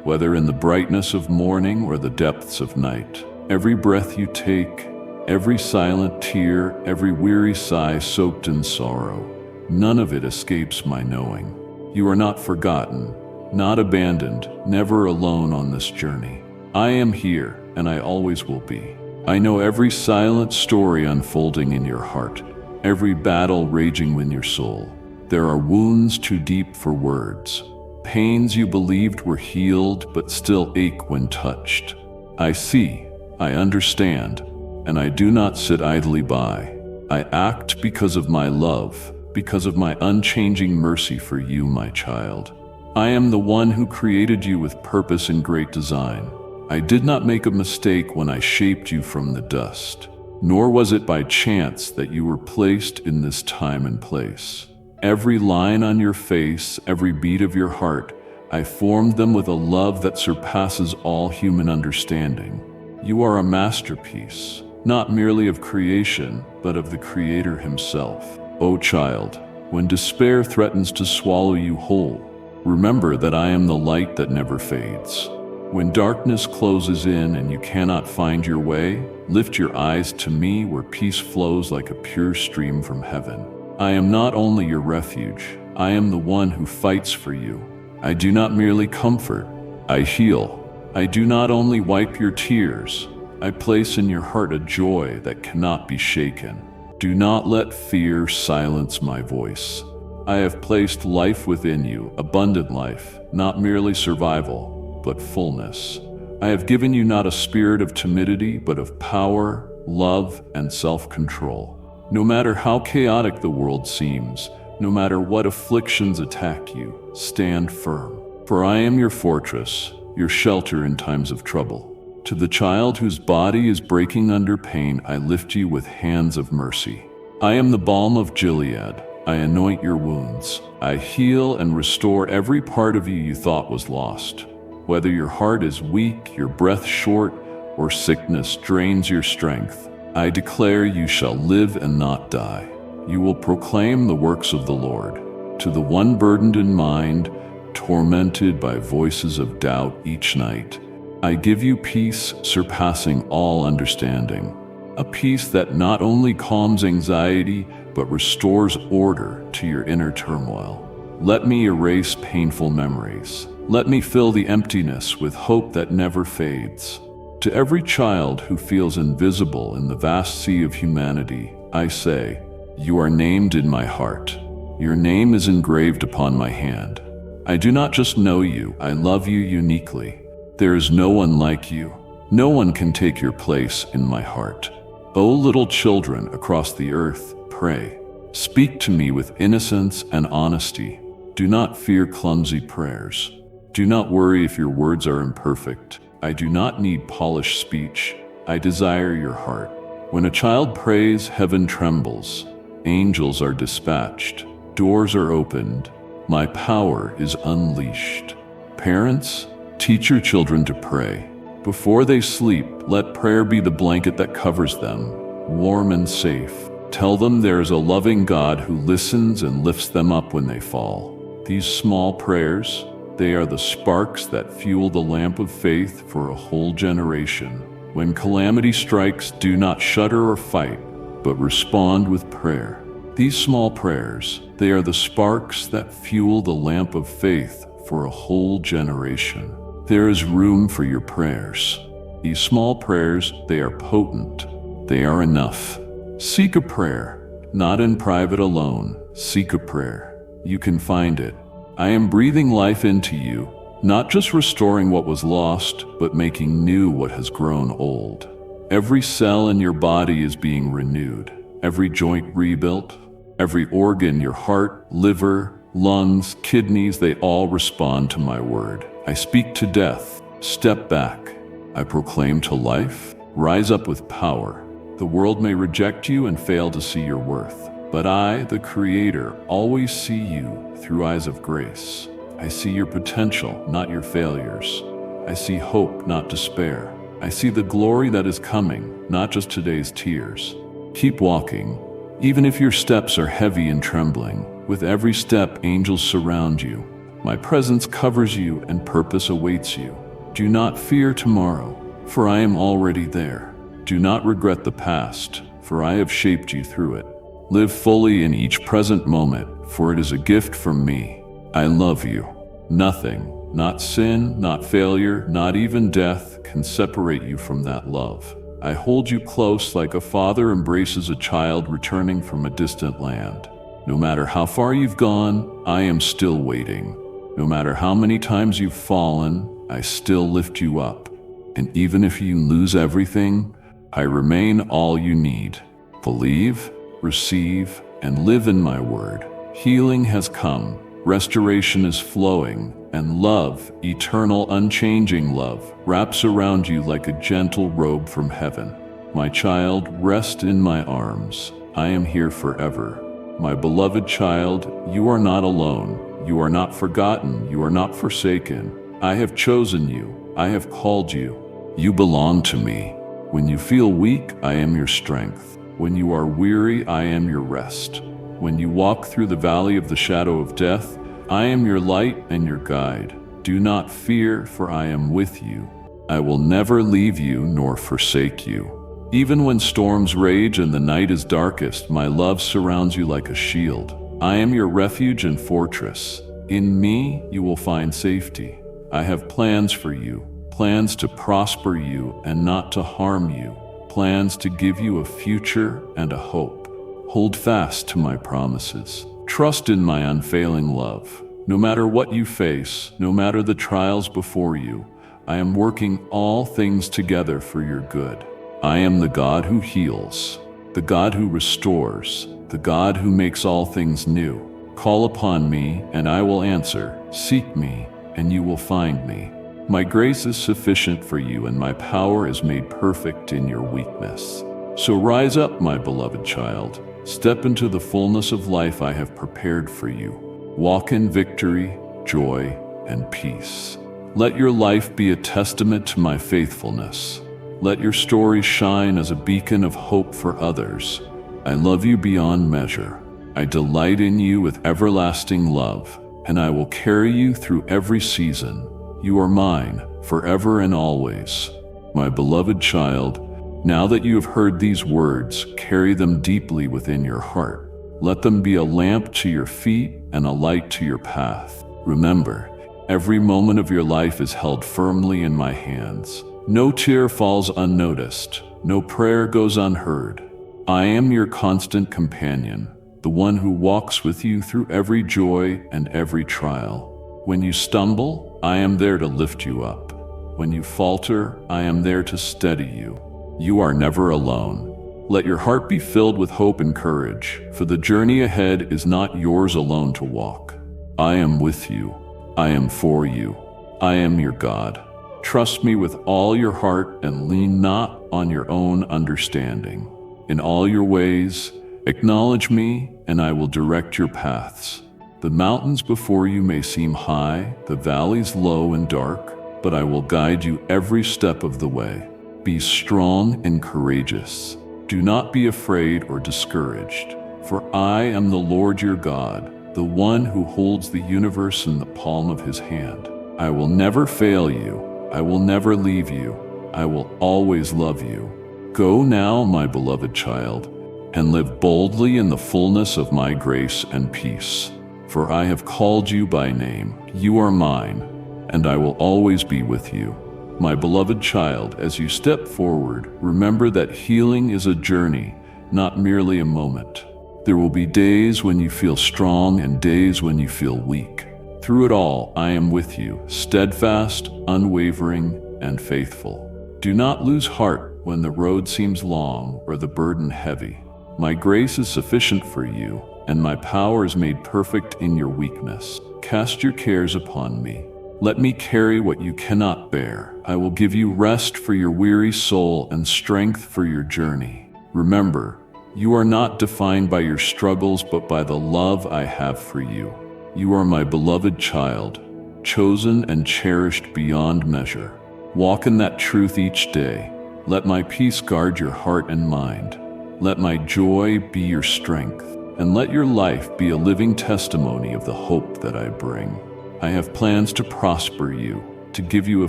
whether in the brightness of morning or the depths of night. Every breath you take, every silent tear, every weary sigh soaked in sorrow, none of it escapes my knowing. You are not forgotten, not abandoned, never alone on this journey. I am here, and I always will be. I know every silent story unfolding in your heart, every battle raging in your soul. There are wounds too deep for words, pains you believed were healed but still ache when touched. I see, I understand, and I do not sit idly by. I act because of my love, because of my unchanging mercy for you, my child. I am the one who created you with purpose and great design. I did not make a mistake when I shaped you from the dust, nor was it by chance that you were placed in this time and place. Every line on your face, every beat of your heart, I formed them with a love that surpasses all human understanding. You are a masterpiece, not merely of creation, but of the Creator Himself. O child, when despair threatens to swallow you whole, remember that I am the light that never fades. When darkness closes in and you cannot find your way, lift your eyes to me where peace flows like a pure stream from heaven. I am not only your refuge, I am the one who fights for you. I do not merely comfort, I heal. I do not only wipe your tears, I place in your heart a joy that cannot be shaken. Do not let fear silence my voice. I have placed life within you, abundant life, not merely survival, but fullness. I have given you not a spirit of timidity, but of power, love, and self-control. No matter how chaotic the world seems, no matter what afflictions attack you, stand firm. For I am your fortress, your shelter in times of trouble. To the child whose body is breaking under pain, I lift you with hands of mercy. I am the balm of Gilead. I anoint your wounds. I heal and restore every part of you thought was lost. Whether your heart is weak, your breath short, or sickness drains your strength, I declare you shall live and not die. You will proclaim the works of the Lord. To the one burdened in mind, tormented by voices of doubt each night, I give you peace surpassing all understanding, a peace that not only calms anxiety, but restores order to your inner turmoil. Let me erase painful memories. Let me fill the emptiness with hope that never fades. To every child who feels invisible in the vast sea of humanity, I say, you are named in my heart. Your name is engraved upon my hand. I do not just know you, I love you uniquely. There is no one like you. No one can take your place in my heart. O little children across the earth, pray. Speak to me with innocence and honesty. Do not fear clumsy prayers. Do not worry if your words are imperfect. I do not need polished speech. I desire your heart. When a child prays, heaven trembles. Angels are dispatched. Doors are opened. My power is unleashed. Parents, teach your children to pray. Before they sleep, let prayer be the blanket that covers them, warm and safe. Tell them there is a loving God who listens and lifts them up when they fall. These small prayers, they are the sparks that fuel the lamp of faith for a whole generation. When calamity strikes, do not shudder or fight, but respond with prayer. These small prayers, they are the sparks that fuel the lamp of faith for a whole generation. There is room for your prayers. These small prayers, they are potent. They are enough. Seek a prayer, not in private alone. Seek a prayer. You can find it. I am breathing life into you, not just restoring what was lost, but making new what has grown old. Every cell in your body is being renewed, every joint rebuilt, every organ, your heart, liver, lungs, kidneys, they all respond to my word. I speak to death, step back. I proclaim to life, rise up with power. The world may reject you and fail to see your worth, but I, the Creator, always see you through eyes of grace. I see your potential, not your failures. I see hope, not despair. I see the glory that is coming, not just today's tears. Keep walking, even if your steps are heavy and trembling. With every step, angels surround you. My presence covers you and purpose awaits you. Do not fear tomorrow, for I am already there. Do not regret the past, for I have shaped you through it. Live fully in each present moment, for it is a gift from me. I love you. Nothing, not sin, not failure, not even death, can separate you from that love. I hold you close like a father embraces a child returning from a distant land. No matter how far you've gone, I am still waiting. No matter how many times you've fallen, I still lift you up. And even if you lose everything, I remain all you need. Believe, receive, and live in my word. Healing has come, restoration is flowing, and love, eternal, unchanging love, wraps around you like a gentle robe from heaven. My child, rest in my arms. I am here forever. My beloved child, you are not alone. You are not forgotten. You are not forsaken. I have chosen you. I have called you. You belong to me. When you feel weak, I am your strength. When you are weary, I am your rest. When you walk through the valley of the shadow of death, I am your light and your guide. Do not fear, for I am with you. I will never leave you nor forsake you. Even when storms rage and the night is darkest, my love surrounds you like a shield. I am your refuge and fortress. In me, you will find safety. I have plans for you, plans to prosper you and not to harm you, plans to give you a future and a hope. Hold fast to my promises. Trust in my unfailing love. No matter what you face, no matter the trials before you, I am working all things together for your good. I am the God who heals, the God who restores, the God who makes all things new. Call upon me, and I will answer. Seek me, and you will find me. My grace is sufficient for you, and my power is made perfect in your weakness. So rise up, my beloved child. Step into the fullness of life I have prepared for you. Walk in victory, joy, and peace. Let your life be a testament to my faithfulness. Let your story shine as a beacon of hope for others. I love you beyond measure. I delight in you with everlasting love, and I will carry you through every season. You are mine, forever and always. My beloved child, now that you have heard these words, carry them deeply within your heart. Let them be a lamp to your feet and a light to your path. Remember, every moment of your life is held firmly in my hands. No tear falls unnoticed. No prayer goes unheard. I am your constant companion, the one who walks with you through every joy and every trial. When you stumble, I am there to lift you up. When you falter, I am there to steady you. You are never alone. Let your heart be filled with hope and courage, for the journey ahead is not yours alone to walk. I am with you. I am for you. I am your God. Trust me with all your heart and lean not on your own understanding. In all your ways, acknowledge me, and I will direct your paths. The mountains before you may seem high, the valleys low and dark, but I will guide you every step of the way. Be strong and courageous. Do not be afraid or discouraged, for I am the Lord your God, the one who holds the universe in the palm of his hand. I will never fail you. I will never leave you. I will always love you. Go now, my beloved child, and live boldly in the fullness of my grace and peace. For I have called you by name. You are mine, and I will always be with you. My beloved child, as you step forward, remember that healing is a journey, not merely a moment. There will be days when you feel strong and days when you feel weak. Through it all, I am with you, steadfast, unwavering, and faithful. Do not lose heart when the road seems long or the burden heavy. My grace is sufficient for you, and my power is made perfect in your weakness. Cast your cares upon me. Let me carry what you cannot bear. I will give you rest for your weary soul and strength for your journey. Remember, you are not defined by your struggles, but by the love I have for you. You are my beloved child, chosen and cherished beyond measure. Walk in that truth each day. Let my peace guard your heart and mind. Let my joy be your strength, and let your life be a living testimony of the hope that I bring. I have plans to prosper you, to give you a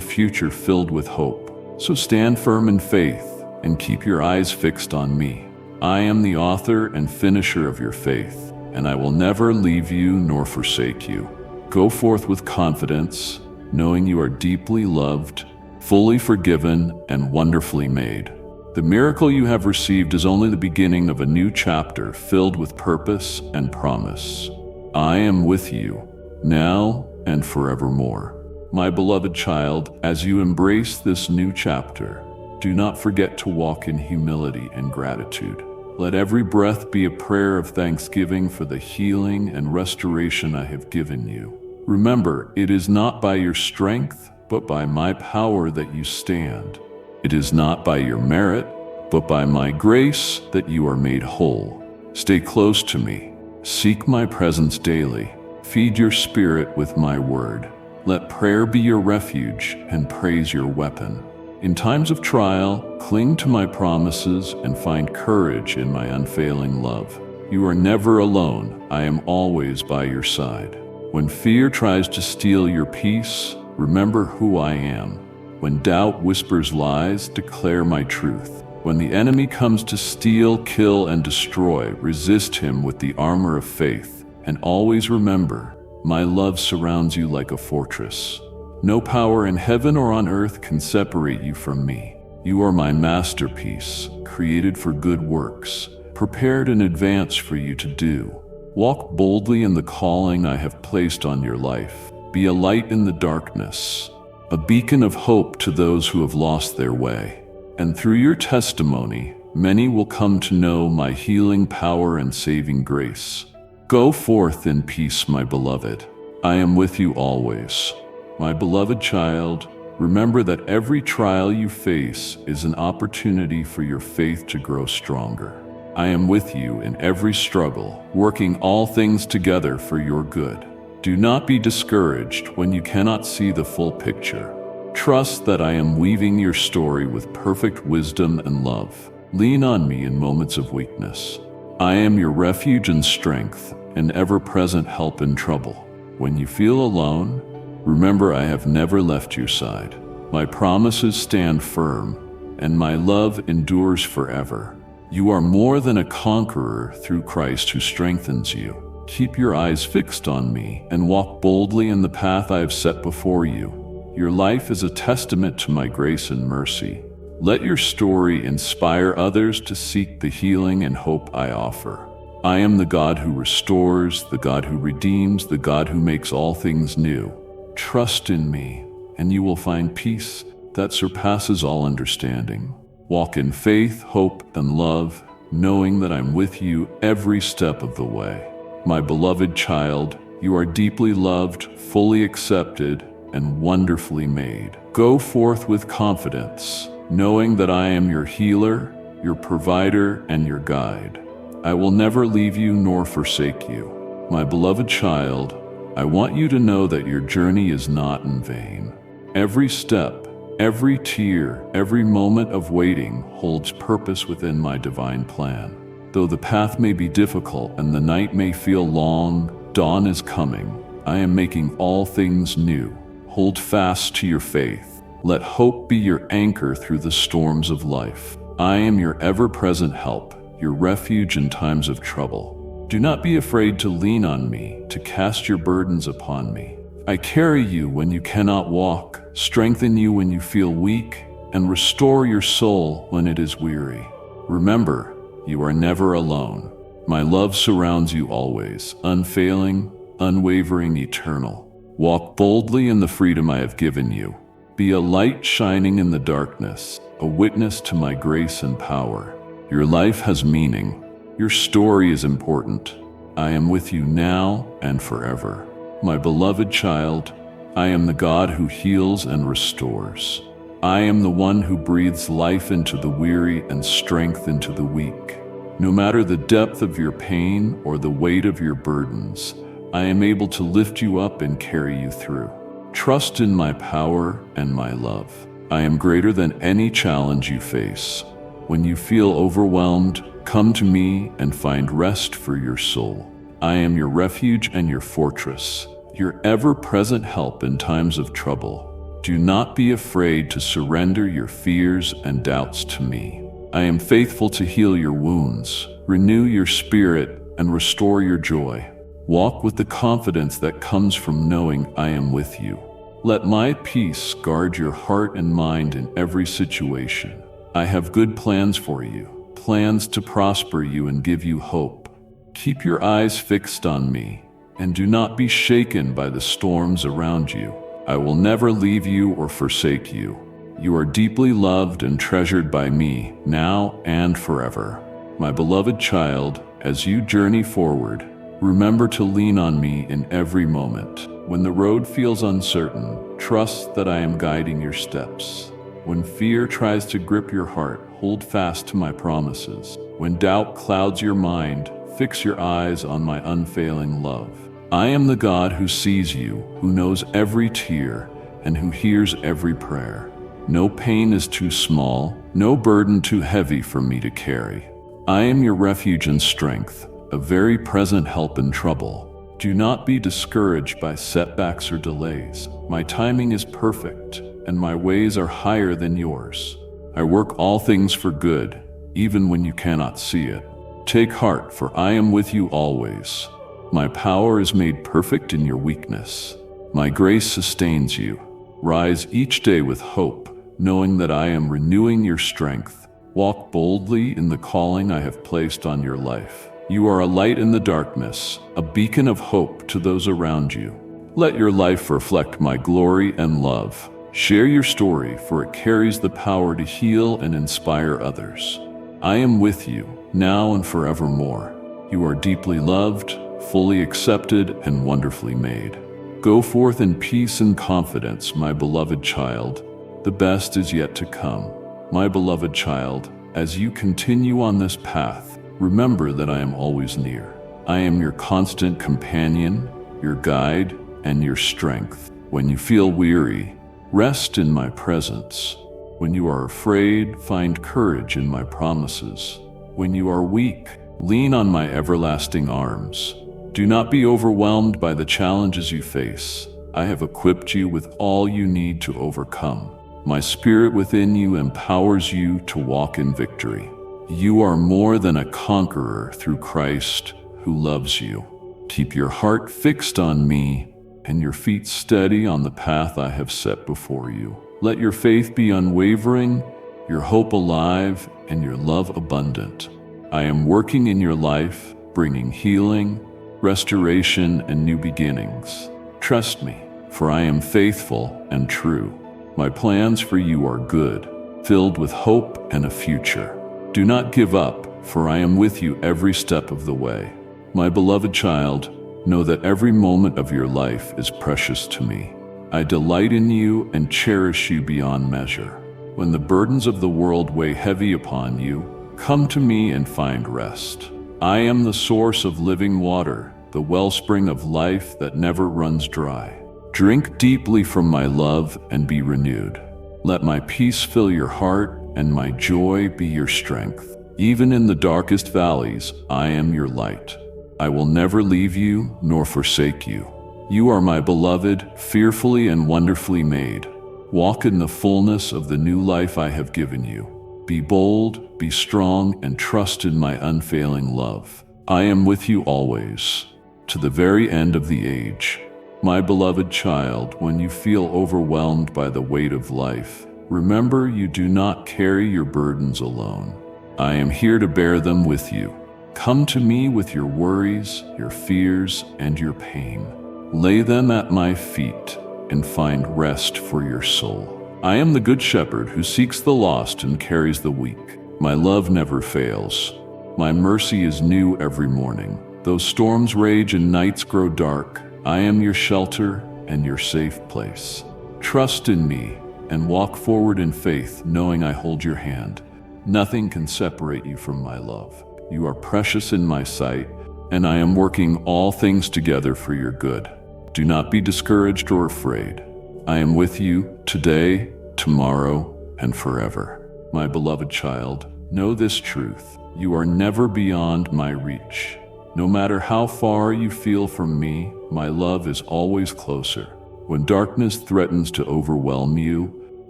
future filled with hope. So stand firm in faith and keep your eyes fixed on me. I am the author and finisher of your faith, and I will never leave you nor forsake you. Go forth with confidence, knowing you are deeply loved, fully forgiven, and wonderfully made. The miracle you have received is only the beginning of a new chapter filled with purpose and promise. I am with you, now and forevermore. My beloved child, as you embrace this new chapter, do not forget to walk in humility and gratitude. Let every breath be a prayer of thanksgiving for the healing and restoration I have given you. Remember, it is not by your strength, but by my power that you stand. It is not by your merit, but by my grace that you are made whole. Stay close to me. Seek my presence daily. Feed your spirit with my word. Let prayer be your refuge and praise your weapon. In times of trial, cling to my promises and find courage in my unfailing love. You are never alone. I am always by your side. When fear tries to steal your peace, remember who I am. When doubt whispers lies, declare my truth. When the enemy comes to steal, kill, and destroy, resist him with the armor of faith. And always remember, my love surrounds you like a fortress. No power in heaven or on earth can separate you from me. You are my masterpiece, created for good works, prepared in advance for you to do. Walk boldly in the calling I have placed on your life. Be a light in the darkness, a beacon of hope to those who have lost their way. And through your testimony, many will come to know my healing power and saving grace. Go forth in peace, my beloved. I am with you always. My beloved child, remember that every trial you face is an opportunity for your faith to grow stronger. I am with you in every struggle, working all things together for your good. Do not be discouraged when you cannot see the full picture. Trust that I am weaving your story with perfect wisdom and love. Lean on me in moments of weakness. I am your refuge and strength, an ever-present help in trouble. When you feel alone, remember I have never left your side. My promises stand firm, and my love endures forever. You are more than a conqueror through Christ who strengthens you. Keep your eyes fixed on me and walk boldly in the path I have set before you. Your life is a testament to my grace and mercy. Let your story inspire others to seek the healing and hope I offer. I am the God who restores, the God who redeems, the God who makes all things new. Trust in me, and you will find peace that surpasses all understanding. Walk in faith, hope, and love, knowing that I'm with you every step of the way. My beloved child, you are deeply loved, fully accepted, and wonderfully made. Go forth with confidence, knowing that I am your healer, your provider, and your guide. I will never leave you nor forsake you. My beloved child, I want you to know that your journey is not in vain. Every step, every tear, every moment of waiting holds purpose within my divine plan. Though the path may be difficult and the night may feel long, dawn is coming. I am making all things new. Hold fast to your faith. Let hope be your anchor through the storms of life. I am your ever-present help, your refuge in times of trouble. Do not be afraid to lean on me, to cast your burdens upon me. I carry you when you cannot walk, strengthen you when you feel weak, and restore your soul when it is weary. Remember, you are never alone. My love surrounds you always, unfailing, unwavering, eternal. Walk boldly in the freedom I have given you. Be a light shining in the darkness, a witness to my grace and power. Your life has meaning. Your story is important. I am with you now and forever. My beloved child, I am the God who heals and restores. I am the one who breathes life into the weary and strength into the weak. No matter the depth of your pain or the weight of your burdens, I am able to lift you up and carry you through. Trust in my power and my love. I am greater than any challenge you face. When you feel overwhelmed, come to me and find rest for your soul. I am your refuge and your fortress, your ever-present help in times of trouble. Do not be afraid to surrender your fears and doubts to me. I am faithful to heal your wounds, renew your spirit, and restore your joy. Walk with the confidence that comes from knowing I am with you. Let my peace guard your heart and mind in every situation. I have good plans for you, plans to prosper you and give you hope. Keep your eyes fixed on me, and do not be shaken by the storms around you. I will never leave you or forsake you. You are deeply loved and treasured by me, now and forever. My beloved child, as you journey forward, remember to lean on me in every moment. When the road feels uncertain, trust that I am guiding your steps. When fear tries to grip your heart, hold fast to my promises. When doubt clouds your mind, fix your eyes on my unfailing love. I am the God who sees you, who knows every tear, and who hears every prayer. No pain is too small, no burden too heavy for me to carry. I am your refuge and strength, a very present help in trouble. Do not be discouraged by setbacks or delays. My timing is perfect, and my ways are higher than yours. I work all things for good, even when you cannot see it. Take heart, for I am with you always. My power is made perfect in your weakness. My grace sustains you. Rise each day with hope, knowing that I am renewing your strength. Walk boldly in the calling I have placed on your life. You are a light in the darkness, a beacon of hope to those around you. Let your life reflect my glory and love. Share your story, for it carries the power to heal and inspire others. I am with you, now and forevermore. You are deeply loved, fully accepted, and wonderfully made. Go forth in peace and confidence, my beloved child. The best is yet to come. My beloved child, as you continue on this path, remember that I am always near. I am your constant companion, your guide, and your strength. When you feel weary, rest in my presence. When you are afraid, find courage in my promises. When you are weak, lean on my everlasting arms. Do not be overwhelmed by the challenges you face. I have equipped you with all you need to overcome. My spirit within you empowers you to walk in victory. You are more than a conqueror through Christ who loves you. Keep your heart fixed on me and your feet steady on the path I have set before you. Let your faith be unwavering, your hope alive, and your love abundant. I am working in your life, bringing healing, restoration, and new beginnings. Trust me, for I am faithful and true. My plans for you are good, filled with hope and a future. Do not give up, for I am with you every step of the way. My beloved child, know that every moment of your life is precious to me. I delight in you and cherish you beyond measure. When the burdens of the world weigh heavy upon you, come to me and find rest. I am the source of living water, the wellspring of life that never runs dry. Drink deeply from my love and be renewed. Let my peace fill your heart and my joy be your strength. Even in the darkest valleys, I am your light. I will never leave you nor forsake you. You are my beloved, fearfully and wonderfully made. Walk in the fullness of the new life I have given you. Be bold, be strong, and trust in my unfailing love. I am with you always, to the very end of the age. My beloved child, when you feel overwhelmed by the weight of life, remember you do not carry your burdens alone. I am here to bear them with you. Come to me with your worries, your fears, and your pain. Lay them at my feet and find rest for your soul. I am the good shepherd who seeks the lost and carries the weak. My love never fails. My mercy is new every morning. Though storms rage and nights grow dark, I am your shelter and your safe place. Trust in me and walk forward in faith, knowing I hold your hand. Nothing can separate you from my love. You are precious in my sight, and I am working all things together for your good. Do not be discouraged or afraid. I am with you today, tomorrow, and forever. My beloved child, know this truth. You are never beyond my reach. No matter how far you feel from me, my love is always closer. When darkness threatens to overwhelm you,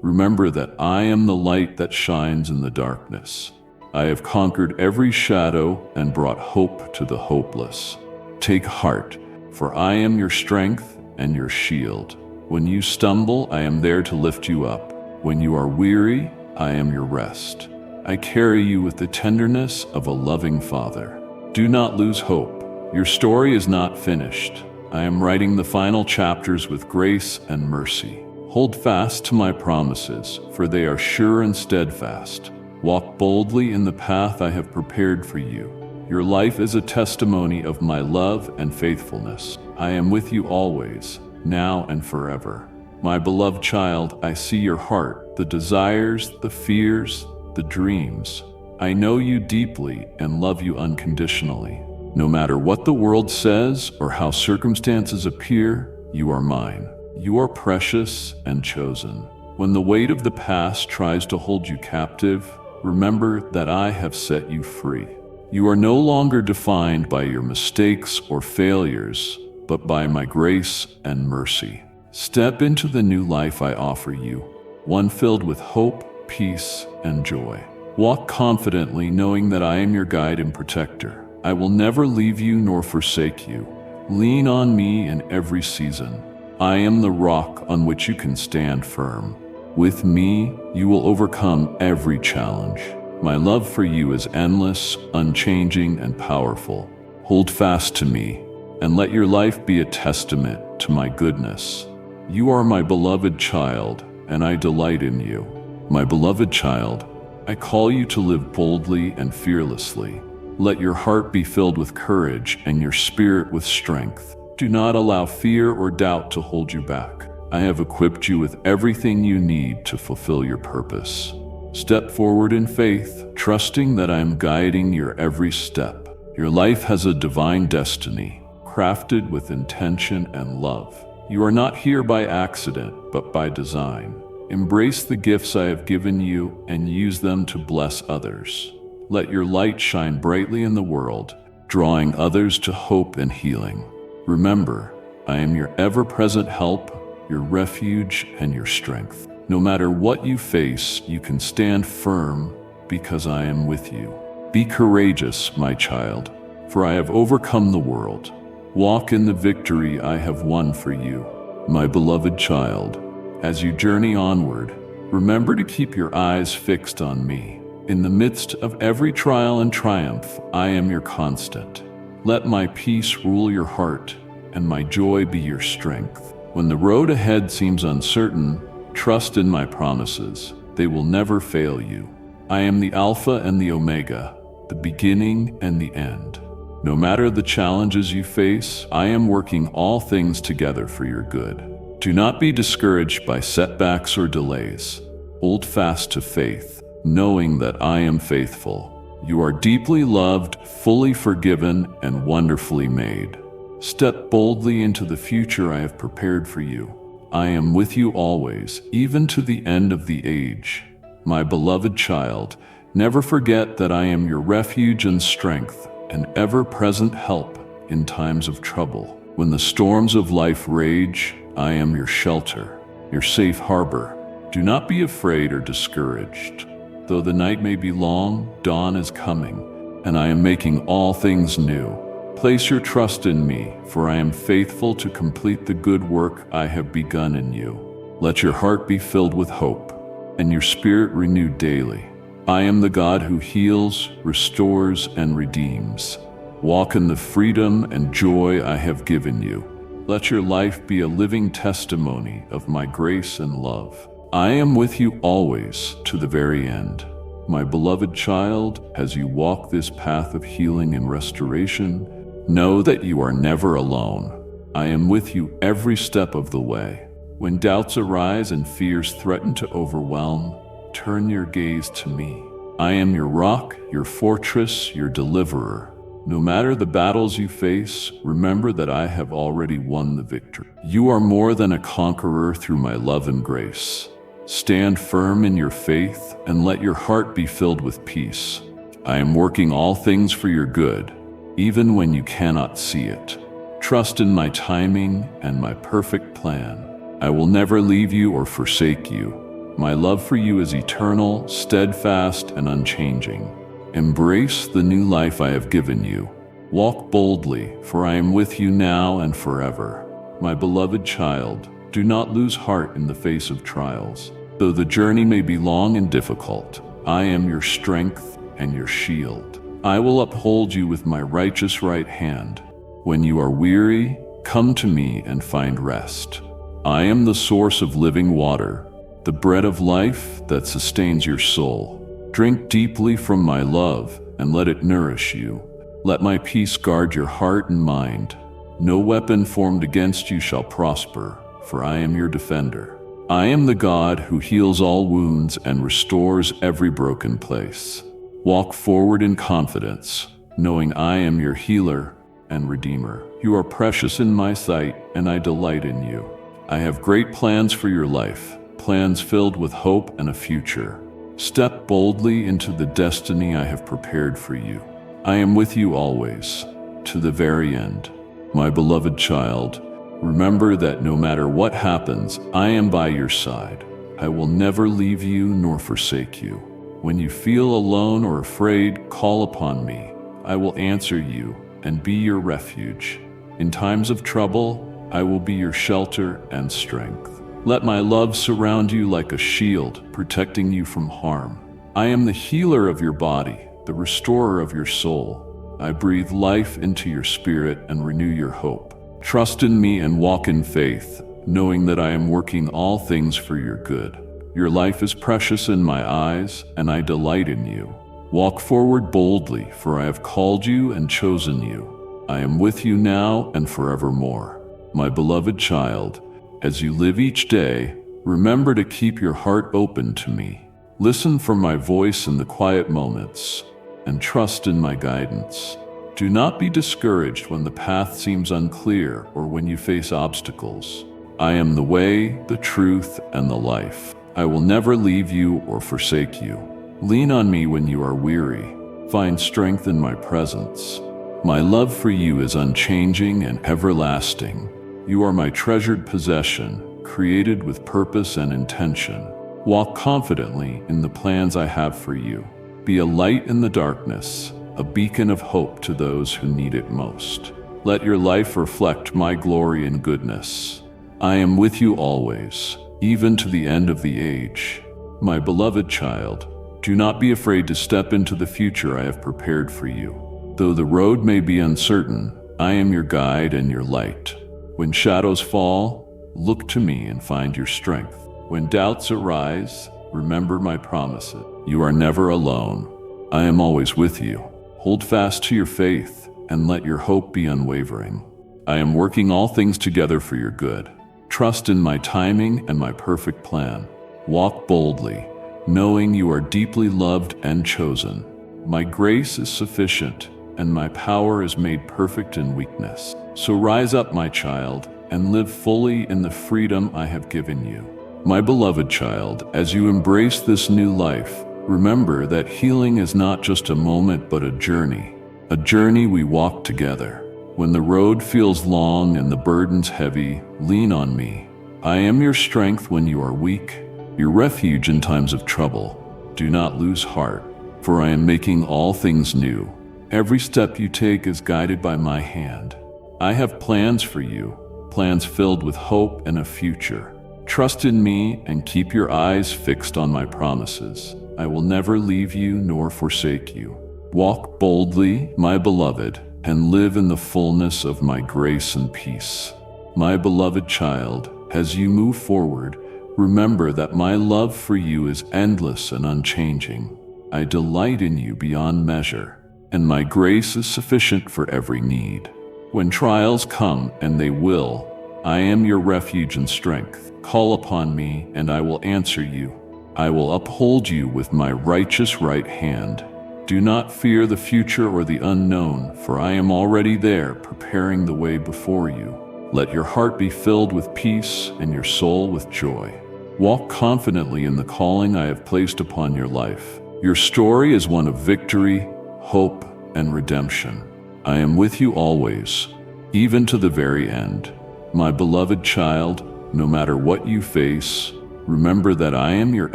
remember that I am the light that shines in the darkness. I have conquered every shadow and brought hope to the hopeless. Take heart, for I am your strength and your shield. When you stumble, I am there to lift you up. When you are weary, I am your rest. I carry you with the tenderness of a loving father. Do not lose hope. Your story is not finished. I am writing the final chapters with grace and mercy. Hold fast to my promises, for they are sure and steadfast. Walk boldly in the path I have prepared for you. Your life is a testimony of my love and faithfulness. I am with you always, now and forever. My beloved child, I see your heart, the desires, the fears, the dreams. I know you deeply and love you unconditionally. No matter what the world says or how circumstances appear, you are mine. You are precious and chosen. When the weight of the past tries to hold you captive, remember that I have set you free. You are no longer defined by your mistakes or failures, but by my grace and mercy. Step into the new life I offer you, one filled with hope, peace, and joy. Walk confidently, knowing that I am your guide and protector. I will never leave you nor forsake you. Lean on me in every season. I am the rock on which you can stand firm. With me, you will overcome every challenge. My love for you is endless, unchanging, and powerful. Hold fast to me, and let your life be a testament to my goodness. You are my beloved child, and I delight in you. My beloved child, I call you to live boldly and fearlessly. Let your heart be filled with courage and your spirit with strength. Do not allow fear or doubt to hold you back. I have equipped you with everything you need to fulfill your purpose. Step forward in faith, trusting that I am guiding your every step. Your life has a divine destiny, crafted with intention and love. You are not here by accident, but by design. Embrace the gifts I have given you and use them to bless others. Let your light shine brightly in the world, drawing others to hope and healing. Remember, I am your ever-present help, your refuge, and your strength. No matter what you face, you can stand firm because I am with you. Be courageous, my child, for I have overcome the world. Walk in the victory I have won for you, my beloved child. As you journey onward, remember to keep your eyes fixed on me. In the midst of every trial and triumph, I am your constant. Let my peace rule your heart, and my joy be your strength. When the road ahead seems uncertain, trust in my promises. They will never fail you. I am the Alpha and the Omega, the beginning and the end. No matter the challenges you face, I am working all things together for your good. Do not be discouraged by setbacks or delays. Hold fast to faith, knowing that I am faithful. You are deeply loved, fully forgiven, and wonderfully made. Step boldly into the future I have prepared for you. I am with you always, even to the end of the age. My beloved child, never forget that I am your refuge and strength, an ever-present help in times of trouble. When the storms of life rage, I am your shelter, your safe harbor. Do not be afraid or discouraged. Though the night may be long, dawn is coming, and I am making all things new. Place your trust in me, for I am faithful to complete the good work I have begun in you. Let your heart be filled with hope, and your spirit renewed daily. I am the God who heals, restores, and redeems. Walk in the freedom and joy I have given you. Let your life be a living testimony of my grace and love. I am with you always to the very end. My beloved child, as you walk this path of healing and restoration, know that you are never alone. I am with you every step of the way. When doubts arise and fears threaten to overwhelm, turn your gaze to me. I am your rock, your fortress, your deliverer. No matter the battles you face, remember that I have already won the victory. You are more than a conqueror through my love and grace. Stand firm in your faith and let your heart be filled with peace. I am working all things for your good, even when you cannot see it. Trust in my timing and my perfect plan. I will never leave you or forsake you. My love for you is eternal, steadfast, and unchanging. Embrace the new life I have given you. Walk boldly, for I am with you now and forever. My beloved child, do not lose heart in the face of trials. Though the journey may be long and difficult, I am your strength and your shield. I will uphold you with my righteous right hand. When you are weary, come to me and find rest. I am the source of living water, the bread of life that sustains your soul. Drink deeply from my love and let it nourish you. Let my peace guard your heart and mind. No weapon formed against you shall prosper, for I am your defender. I am the God who heals all wounds and restores every broken place. Walk forward in confidence, knowing I am your healer and redeemer. You are precious in my sight, and I delight in you. I have great plans for your life, plans filled with hope and a future. Step boldly into the destiny I have prepared for you. I am with you always, to the very end. My beloved child, remember that no matter what happens, I am by your side. I will never leave you nor forsake you. When you feel alone or afraid, call upon me. I will answer you and be your refuge. In times of trouble, I will be your shelter and strength. Let my love surround you like a shield, protecting you from harm. I am the healer of your body, the restorer of your soul. I breathe life into your spirit and renew your hope. Trust in me and walk in faith, knowing that I am working all things for your good. Your life is precious in my eyes, and I delight in you. Walk forward boldly, for I have called you and chosen you. I am with you now and forevermore. My beloved child, as you live each day, remember to keep your heart open to me. Listen for my voice in the quiet moments, and trust in my guidance. Do not be discouraged when the path seems unclear or when you face obstacles. I am the way, the truth, and the life. I will never leave you or forsake you. Lean on me when you are weary. Find strength in my presence. My love for you is unchanging and everlasting. You are my treasured possession, created with purpose and intention. Walk confidently in the plans I have for you. Be a light in the darkness, a beacon of hope to those who need it most. Let your life reflect my glory and goodness. I am with you always, even to the end of the age. My beloved child, do not be afraid to step into the future I have prepared for you. Though the road may be uncertain, I am your guide and your light. When shadows fall, look to me and find your strength. When doubts arise, remember my promises. You are never alone. I am always with you. Hold fast to your faith and let your hope be unwavering. I am working all things together for your good. Trust in my timing and my perfect plan. Walk boldly, knowing you are deeply loved and chosen. My grace is sufficient, and my power is made perfect in weakness. So rise up, my child, and live fully in the freedom I have given you. My beloved child, as you embrace this new life, remember that healing is not just a moment but a journey we walk together. When the road feels long and the burdens heavy, lean on me. I am your strength when you are weak, your refuge in times of trouble. Do not lose heart, for I am making all things new. Every step you take is guided by my hand. I have plans for you, plans filled with hope and a future. Trust in me and keep your eyes fixed on my promises. I will never leave you nor forsake you. Walk boldly, my beloved, and live in the fullness of my grace and peace. My beloved child, as you move forward, remember that my love for you is endless and unchanging. I delight in you beyond measure, and my grace is sufficient for every need. When trials come, and they will, I am your refuge and strength. Call upon me, and I will answer you. I will uphold you with my righteous right hand. Do not fear the future or the unknown, for I am already there, preparing the way before you. Let your heart be filled with peace and your soul with joy. Walk confidently in the calling I have placed upon your life. Your story is one of victory, hope, and redemption. I am with you always, even to the very end. My beloved child, no matter what you face, remember that I am your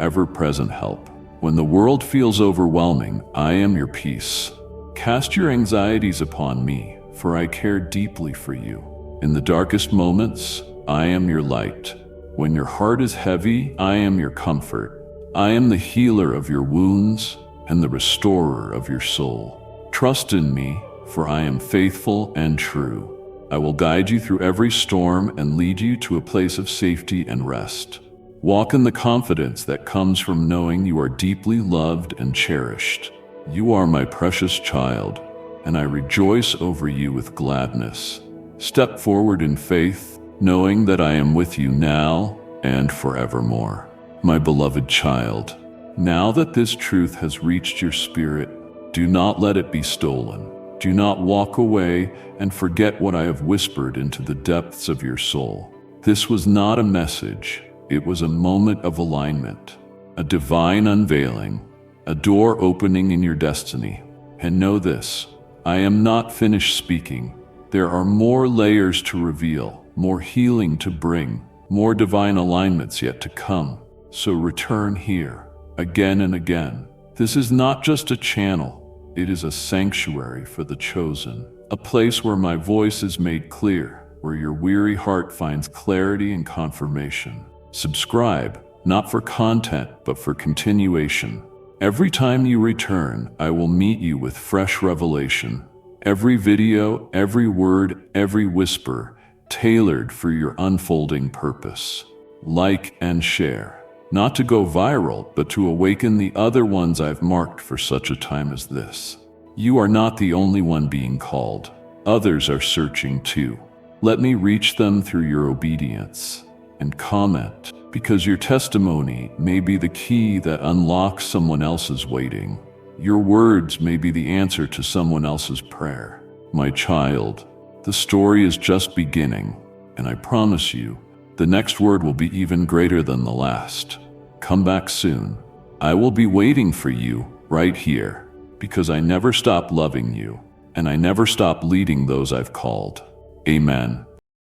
ever-present help. When the world feels overwhelming, I am your peace. Cast your anxieties upon me, for I care deeply for you. In the darkest moments, I am your light. When your heart is heavy, I am your comfort. I am the healer of your wounds and the restorer of your soul. Trust in me, for I am faithful and true. I will guide you through every storm and lead you to a place of safety and rest. Walk in the confidence that comes from knowing you are deeply loved and cherished. You are my precious child, and I rejoice over you with gladness. Step forward in faith, knowing that I am with you now and forevermore. My beloved child, now that this truth has reached your spirit, do not let it be stolen. Do not walk away and forget what I have whispered into the depths of your soul. This was not a message. It was a moment of alignment, a divine unveiling, a door opening in your destiny. And know this, I am not finished speaking. There are more layers to reveal, more healing to bring, more divine alignments yet to come. So return here, again and again. This is not just a channel, it is a sanctuary for the chosen, a place where my voice is made clear, where your weary heart finds clarity and confirmation. Subscribe, not for content, but for continuation. Every time you return, I will meet you with fresh revelation. Every video, every word, every whisper, tailored for your unfolding purpose. Like and share. Not to go viral, but to awaken the other ones I've marked for such a time as this. You are not the only one being called. Others are searching too. Let me reach them through your obedience. And comment, because your testimony may be the key that unlocks someone else's waiting. Your words may be the answer to someone else's prayer. My child, the story is just beginning, and I promise you, the next word will be even greater than the last. Come back soon. I will be waiting for you right here, because I never stop loving you, and I never stop leading those I've called. Amen.